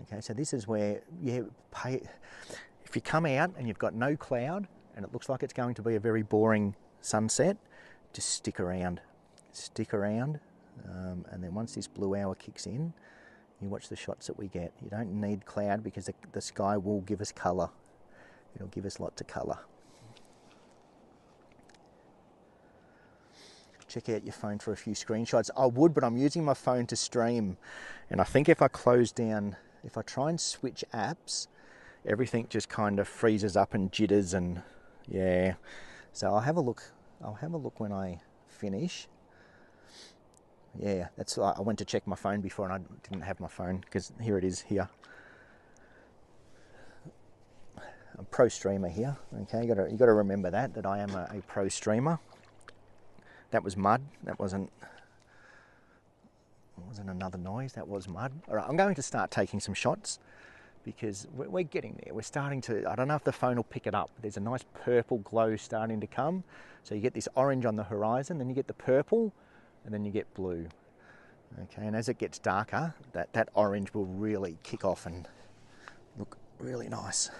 Okay, so this is where if you come out and you've got no cloud and it looks like it's going to be a very boring sunset, just stick around. And then once this blue hour kicks in, you watch the shots that we get. You don't need cloud because the sky will give us colour. It'll give us lots of colour. Check out your phone for a few screenshots. I would, but I'm using my phone to stream. And I think if I try and switch apps, everything just kind of freezes up and jitters and yeah. So I'll have a look when I finish. Yeah, I went to check my phone before and I didn't have my phone because here it is here. I'm a pro streamer here. Okay, you got to remember that I am a pro streamer. That was mud. That wasn't another noise. That was mud. All right, I'm going to start taking some shots because we're getting there. We're starting to. I don't know if the phone will pick it up. There's a nice purple glow starting to come. So you get this orange on the horizon, then you get the purple. And then you get blue. Okay, and as it gets darker, that orange will really kick off and look really nice.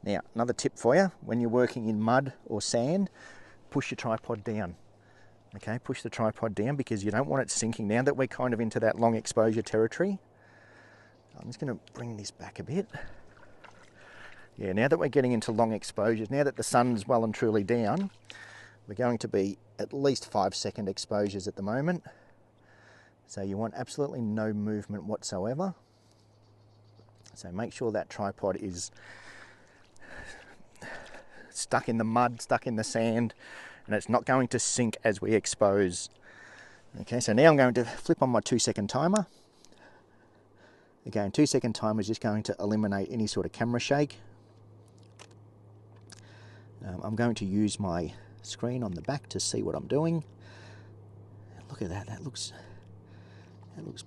Now, another tip for you, when you're working in mud or sand, push your tripod down. Okay, push the tripod down because you don't want it sinking. Now that we're kind of into that long exposure territory, I'm just going to bring this back a bit. Yeah, now that we're getting into long exposures, now that the sun's well and truly down, we're going to be at least 5-second exposures at the moment. So you want absolutely no movement whatsoever. So make sure that tripod is stuck in the mud, stuck in the sand, and it's not going to sink as we expose. Okay, so now I'm going to flip on my 2-second timer. Again, 2-second timer is just going to eliminate any sort of camera shake. I'm going to use my screen on the back to see what I'm doing. Look at that, that looks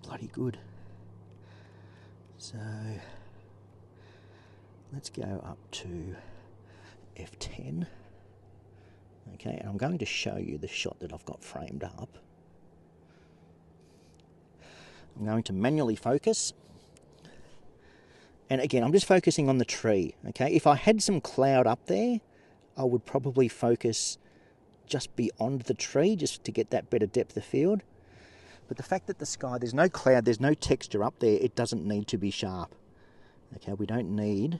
bloody good. So let's go up to F10. Okay, and I'm going to show you the shot that I've got framed up. I'm going to manually focus. And again, I'm just focusing on the tree, okay? If I had some cloud up there, I would probably focus just beyond the tree just to get that better depth of field. But the fact that the sky, there's no cloud, there's no texture up there, it doesn't need to be sharp. Okay, we don't need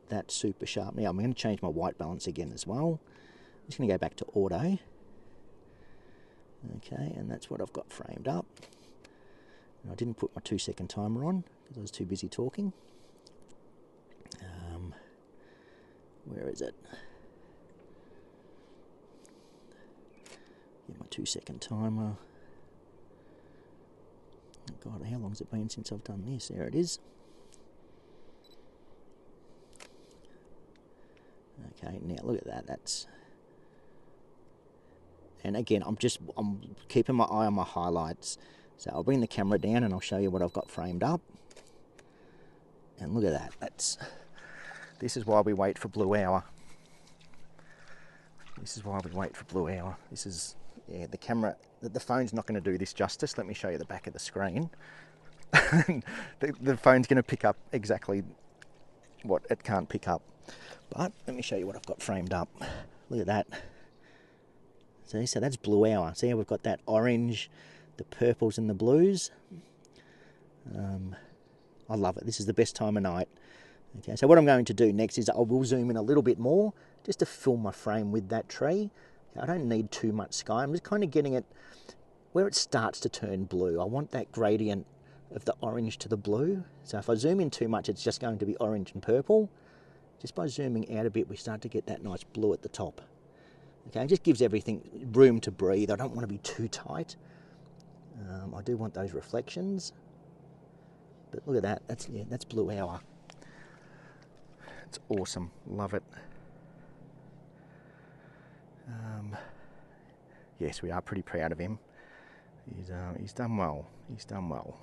that super sharp. Now, I'm going to change my white balance again as well. I'm just going to go back to auto. Okay, and that's what I've got framed up. And I didn't put my 2-second timer on because I was too busy talking. Where is it? Get my 2-second timer. Oh God, how long has it been since I've done this? There it is. Okay, now look at that. That's. And again, I'm keeping my eye on my highlights. So I'll bring the camera down and I'll show you what I've got framed up. And look at that. This is why we wait for blue hour. This is why we wait for blue hour. This is, yeah, the camera, the phone's not going to do this justice. Let me show you the back of the screen. the phone's going to pick up exactly what it can't pick up. But let me show you what I've got framed up. Look at that. See, so that's blue hour. See how we've got that orange, the purples and the blues. I love it. This is the best time of night. Okay, so what I'm going to do next is I will zoom in a little bit more just to fill my frame with that tree. I don't need too much sky. I'm just kind of getting it where it starts to turn blue. I want that gradient of the orange to the blue. So if I zoom in too much, it's just going to be orange and purple. Just by zooming out a bit, we start to get that nice blue at the top. Okay, it just gives everything room to breathe. I don't want to be too tight. I do want those reflections. But look at that. That's blue hour. It's awesome. Love it. Yes, we are pretty proud of him. He's done well. He's done well.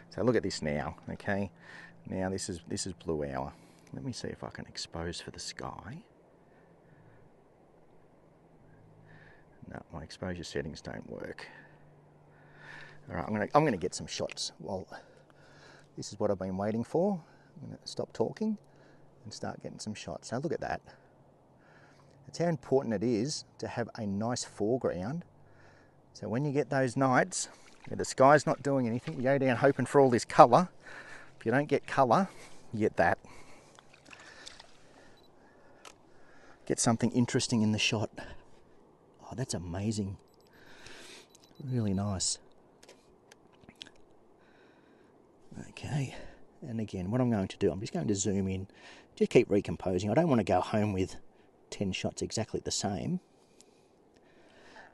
So look at this now. Okay, now this is blue hour. Let me see if I can expose for the sky. No, my exposure settings don't work. All right, I'm gonna get some shots. Well, this is what I've been waiting for. I'm gonna stop talking and start getting some shots. So look at that. That's how important it is to have a nice foreground. So when you get those nights where the sky's not doing anything, you go down hoping for all this colour. If you don't get colour, you get that. Get something interesting in the shot. Oh, that's amazing. Really nice. Okay, and again, what I'm going to do, I'm just going to zoom in, just keep recomposing. I don't want to go home with 10 shots exactly the same.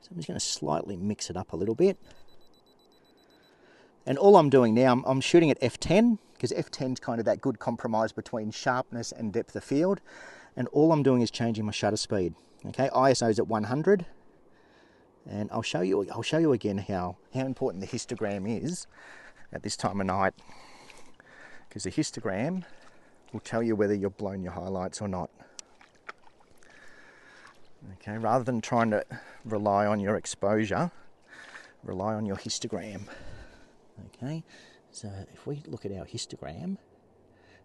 So I'm just going to slightly mix it up a little bit. And all I'm doing now, I'm shooting at F10, because F10 is kind of that good compromise between sharpness and depth of field. And all I'm doing is changing my shutter speed. Okay, ISO is at 100. And I'll show you again how important the histogram is at this time of night, because the histogram will tell you whether you've blown your highlights or not. Okay, rather than trying to rely on your exposure, rely on your histogram. Okay, so if we look at our histogram,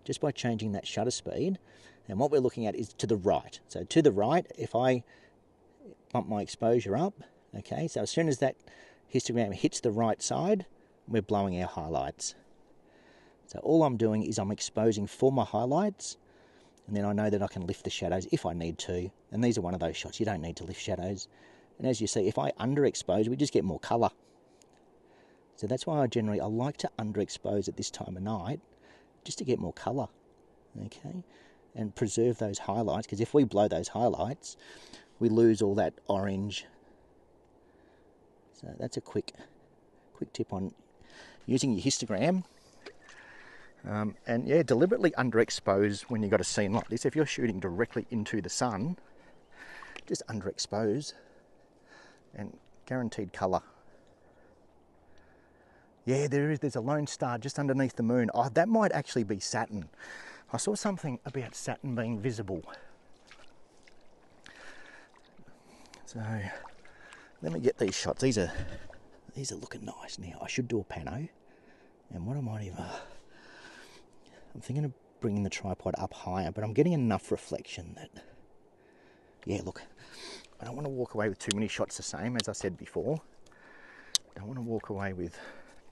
just by changing that shutter speed, and what we're looking at is to the right. So to the right, if I bump my exposure up, okay, so as soon as that histogram hits the right side, we're blowing our highlights. So all I'm doing is I'm exposing for my highlights, and then I know that I can lift the shadows if I need to. And these are one of those shots you don't need to lift shadows. And as you see, if I underexpose, we just get more colour. So that's why I like to underexpose at this time of night, just to get more colour, okay? And preserve those highlights, because if we blow those highlights, we lose all that orange. So that's a quick tip on using your histogram. And yeah, deliberately underexpose when you've got a scene like this. If you're shooting directly into the sun, just underexpose and guaranteed colour. Yeah, there's a lone star just underneath the moon. Oh, that might actually be Saturn. I saw something about Saturn being visible. So let me get these shots. These are looking nice now. I should do a pano. And what I might even... I'm thinking of bringing the tripod up higher, but I'm getting enough reflection that... Yeah, look, I don't want to walk away with too many shots the same, as I said before. I don't want to walk away with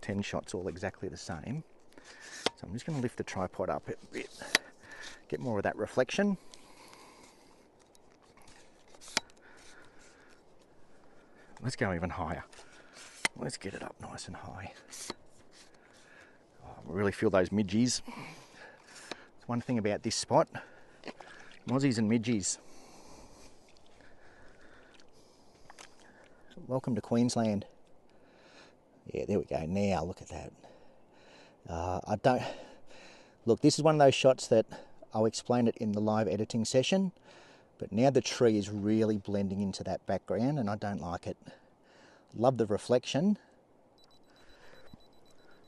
10 shots all exactly the same. So I'm just going to lift the tripod up a bit, get more of that reflection. Let's go even higher. Let's get it up nice and high. Oh, I really feel those midgies. One thing about this spot, mozzies and midgies. Welcome to Queensland. Yeah, there we go. Now look at that. I don't... Look, this is one of those shots that I'll explain it in the live editing session, but now the tree is really blending into that background and I don't like it. Love the reflection,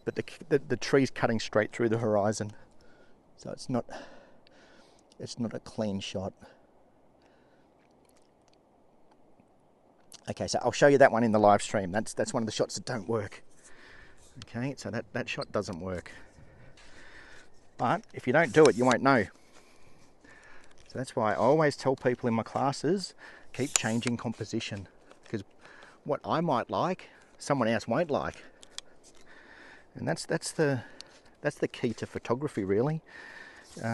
but the tree's cutting straight through the horizon. So it's not a clean shot. Okay, so I'll show you that one in the live stream. That's one of the shots that don't work. Okay, so that shot doesn't work. But if you don't do it, you won't know. So that's why I always tell people in my classes, keep changing composition. Because what I might like, someone else won't like. And that's the key to photography, really.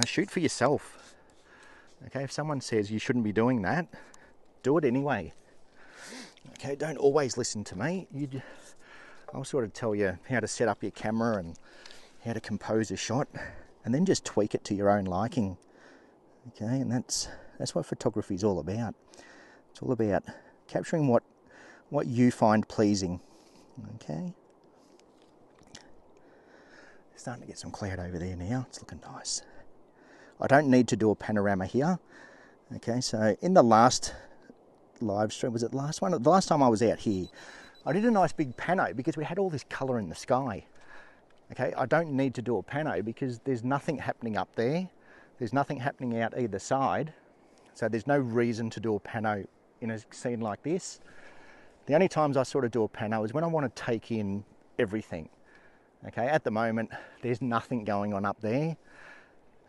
Shoot for yourself. Okay, if someone says you shouldn't be doing that, do it anyway. Okay, don't always listen to me. I'll sort of tell you how to set up your camera and how to compose a shot, and then just tweak it to your own liking. Okay, and that's what photography is all about. It's all about capturing what you find pleasing. Okay. Starting to get some cloud over there now. It's looking nice. I don't need to do a panorama here. Okay, so in the last live stream, was it the last one? The last time I was out here, I did a nice big pano because we had all this colour in the sky. Okay, I don't need to do a pano because there's nothing happening up there. There's nothing happening out either side. So there's no reason to do a pano in a scene like this. The only times I sort of do a pano is when I want to take in everything. Okay, at the moment, there's nothing going on up there.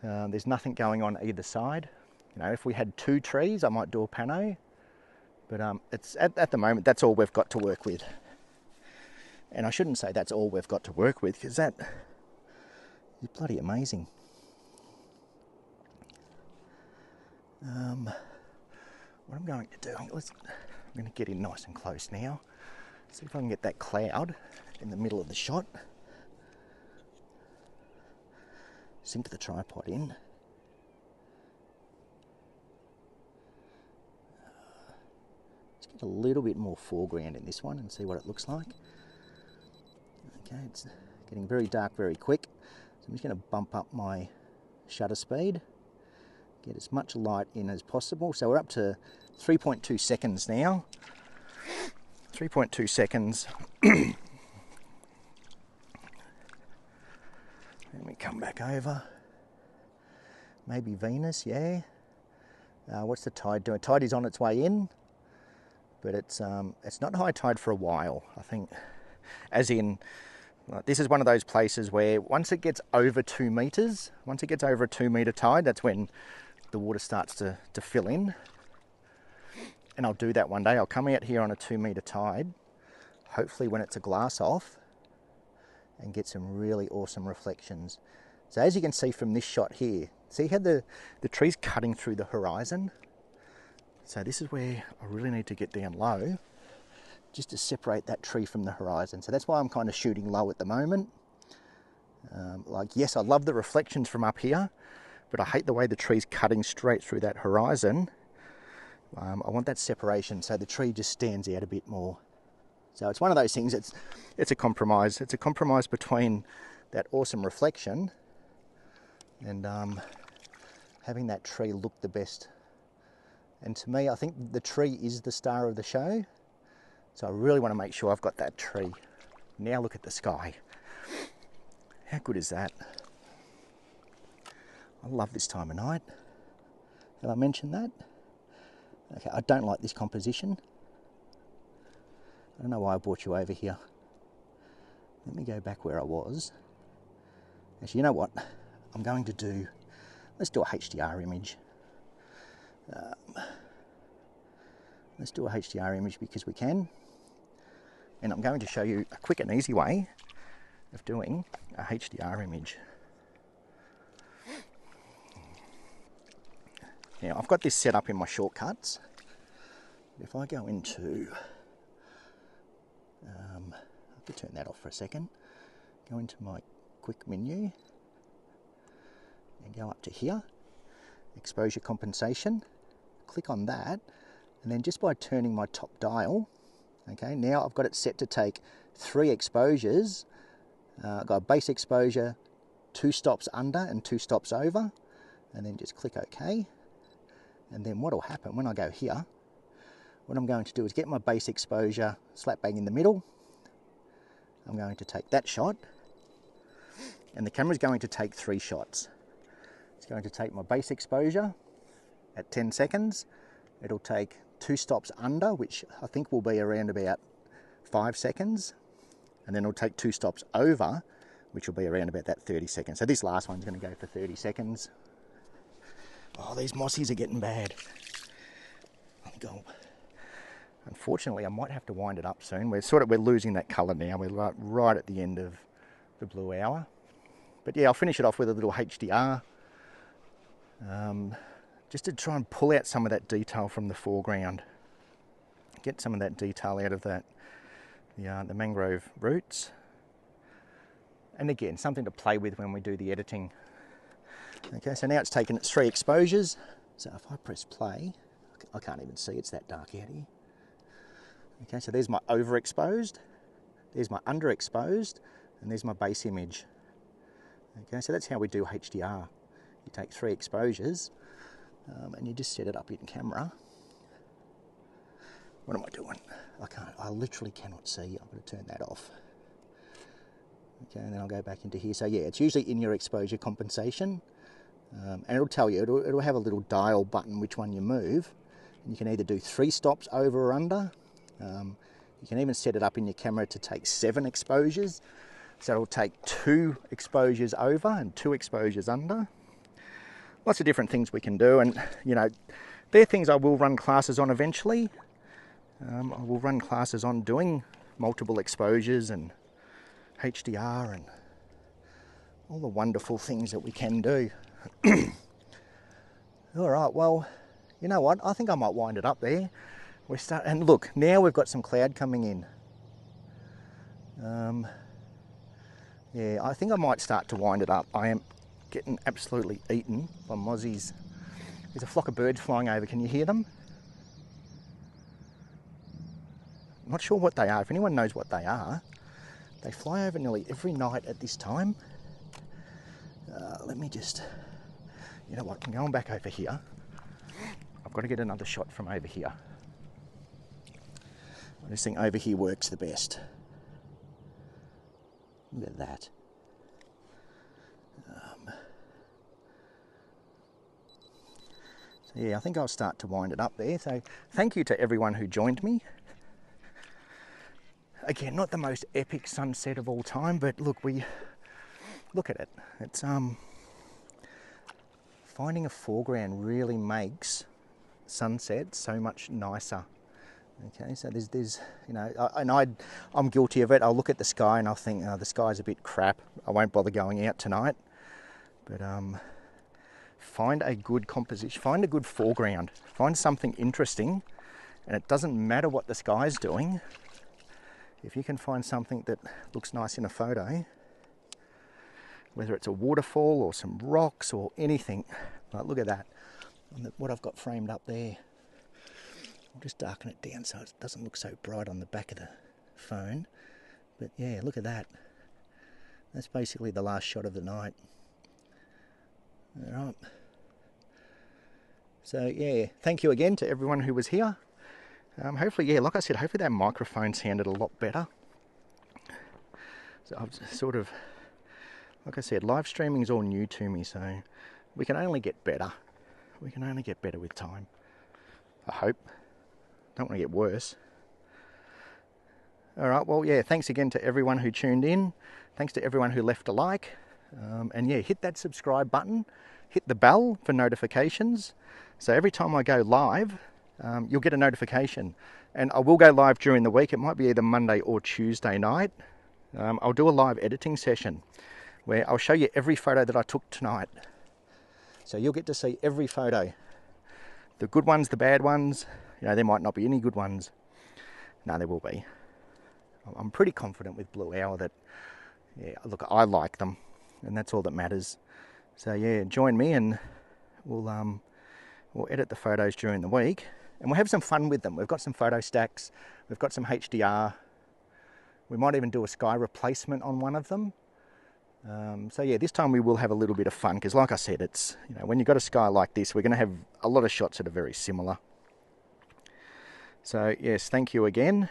There's nothing going on either side. You know, if we had two trees, I might do a pano. But it's at the moment, that's all we've got to work with. And I shouldn't say that's all we've got to work with, because that is bloody amazing. What I'm going to do, I'm going to get in nice and close now. See if I can get that cloud in the middle of the shot. Sink the tripod in. Let's get a little bit more foreground in this one and see what it looks like. Okay, it's getting very dark very quick. So I'm just going to bump up my shutter speed. Get as much light in as possible. So we're up to 3.2 seconds now. 3.2 seconds. Let me come back over. Maybe Venus, yeah. What's the tide doing? Tide is on its way in, but it's not high tide for a while, I think. As in, this is one of those places where once it gets over 2 meters, once it gets over a 2 meter tide, that's when the water starts to fill in. And I'll do that one day. I'll come out here on a 2 meter tide, hopefully when it's a glass off, and get some really awesome reflections. So as you can see from this shot here, see how the tree's cutting through the horizon? So this is where I really need to get down low, just to separate that tree from the horizon. So that's why I'm kind of shooting low at the moment. Like, yes, I love the reflections from up here, but I hate the way the tree's cutting straight through that horizon. I want that separation so the tree just stands out a bit more. So it's one of those things, it's a compromise. It's a compromise between that awesome reflection and having that tree look the best. And to me, I think the tree is the star of the show. So I really want to make sure I've got that tree. Now look at the sky. How good is that? I love this time of night. Have I mentioned that? Okay, I don't like this composition. I don't know why I brought you over here. Let me go back where I was. Actually, you know what? I'm going to do, let's do a HDR image. Let's do a HDR image because we can. And I'm going to show you a quick and easy way of doing a HDR image. Now, I've got this set up in my shortcuts. If I go into, I could turn that off for a second. Go into my quick menu and go up to here, exposure compensation. Click on that, and then just by turning my top dial, okay, now I've got it set to take 3 exposures. I've got a base exposure, 2 stops under and 2 stops over, and then just click OK. And then what will happen when I go here, what I'm going to do is get my base exposure slap bang in the middle. I'm going to take that shot, and the camera's going to take 3 shots. It's going to take my base exposure at 10 seconds. It'll take 2 stops under, which I think will be around about 5 seconds. And then it'll take 2 stops over, which will be around about that 30 seconds. So this last one's going to go for 30 seconds. Oh, these mossies are getting bad. Unfortunately, I might have to wind it up soon. We're losing that colour now. We're right at the end of the blue hour. But yeah, I'll finish it off with a little HDR. Just to try and pull out some of that detail from the foreground. Get some of that detail out of that, the mangrove roots. And again, something to play with when we do the editing. Okay, so now it's taken its 3 exposures. So if I press play, I can't even see, it's that dark out here. Okay, so there's my overexposed, there's my underexposed, and there's my base image. Okay, so that's how we do HDR. You take 3 exposures, and you just set it up in camera. What am I doing? I literally cannot see. I'm going to turn that off. Okay, and then I'll go back into here. So yeah, it's usually in your exposure compensation. And it'll tell you, it'll have a little dial button which one you move. And you can either do 3 stops over or under. You can even set it up in your camera to take 7 exposures. So it'll take 2 exposures over and 2 exposures under. Lots of different things we can do, and you know, they're things I will run classes on eventually. I will run classes on doing multiple exposures and HDR and all the wonderful things that we can do. All right, well, you know what? I think I might wind it up there. And look, now we've got some cloud coming in. Yeah, I think I might start to wind it up. I am getting absolutely eaten by mozzies. There's a flock of birds flying over. Can you hear them? I'm not sure what they are. If anyone knows what they are, they fly over nearly every night at this time. Let me just, you know what, I'm going back over here. I've got to get another shot from over here. I just think over here works the best. Look at that. So yeah, I think I'll start to wind it up there. So thank you to everyone who joined me. Again, not the most epic sunset of all time, but look at it. It's finding a foreground really makes sunset so much nicer. Okay, so there's you know, I'm guilty of it. I'll look at the sky and I'll think, oh, the sky's a bit crap. I won't bother going out tonight. But find a good composition, find a good foreground, find something interesting, and it doesn't matter what the sky's doing. If you can find something that looks nice in a photo, whether it's a waterfall or some rocks or anything, like look at that, what I've got framed up there. I'll just darken it down so it doesn't look so bright on the back of the phone. But yeah, look at that. That's basically the last shot of the night. All right. So yeah, thank you again to everyone who was here. Hopefully, yeah, like I said, hopefully that microphone sounded a lot better. So I've sort of Like I said, live streaming is all new to me, so we can only get better. We can only get better with time. I hope. Don't want to get worse. All right, well, yeah, thanks again to everyone who tuned in. Thanks to everyone who left a like. And yeah, hit that subscribe button. Hit the bell for notifications. So every time I go live, you'll get a notification. And I will go live during the week. It might be either Monday or Tuesday night. I'll do a live editing session where I'll show you every photo that I took tonight. So you'll get to see every photo. The good ones, the bad ones. You know, there might not be any good ones. No, there will be. I'm pretty confident with Blue Hour that, yeah, look, I like them, and that's all that matters. So yeah, join me and we'll edit the photos during the week, and we'll have some fun with them. We've got some photo stacks, we've got some HDR. We might even do a sky replacement on one of them. So yeah, this time we will have a little bit of fun, because like I said, it's, you know, when you've got a sky like this, we're going to have a lot of shots that are very similar. So yes, thank you again,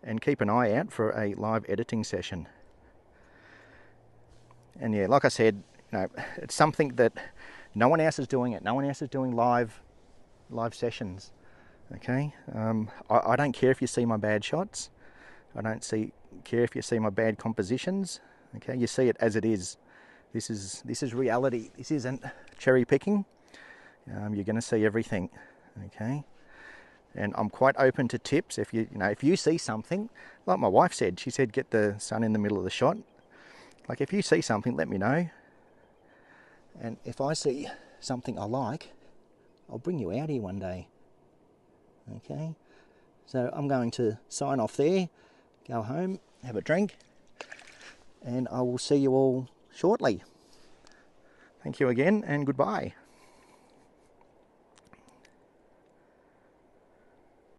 and keep an eye out for a live editing session. And yeah, like I said, you know, it's something that no one else is doing it. No one else is doing live sessions. Okay, I don't care if you see my bad shots. I don't care if you see my bad compositions. Okay, you see it as it is. This is reality. This isn't cherry picking. You're going to see everything. Okay, and I'm quite open to tips. If you see something, like my wife said, she said get the sun in the middle of the shot. Like, if you see something, let me know. And if I see something I like, I'll bring you out here one day. Okay, so I'm going to sign off there, go home, have a drink, and I will see you all shortly. Thank you again, and goodbye.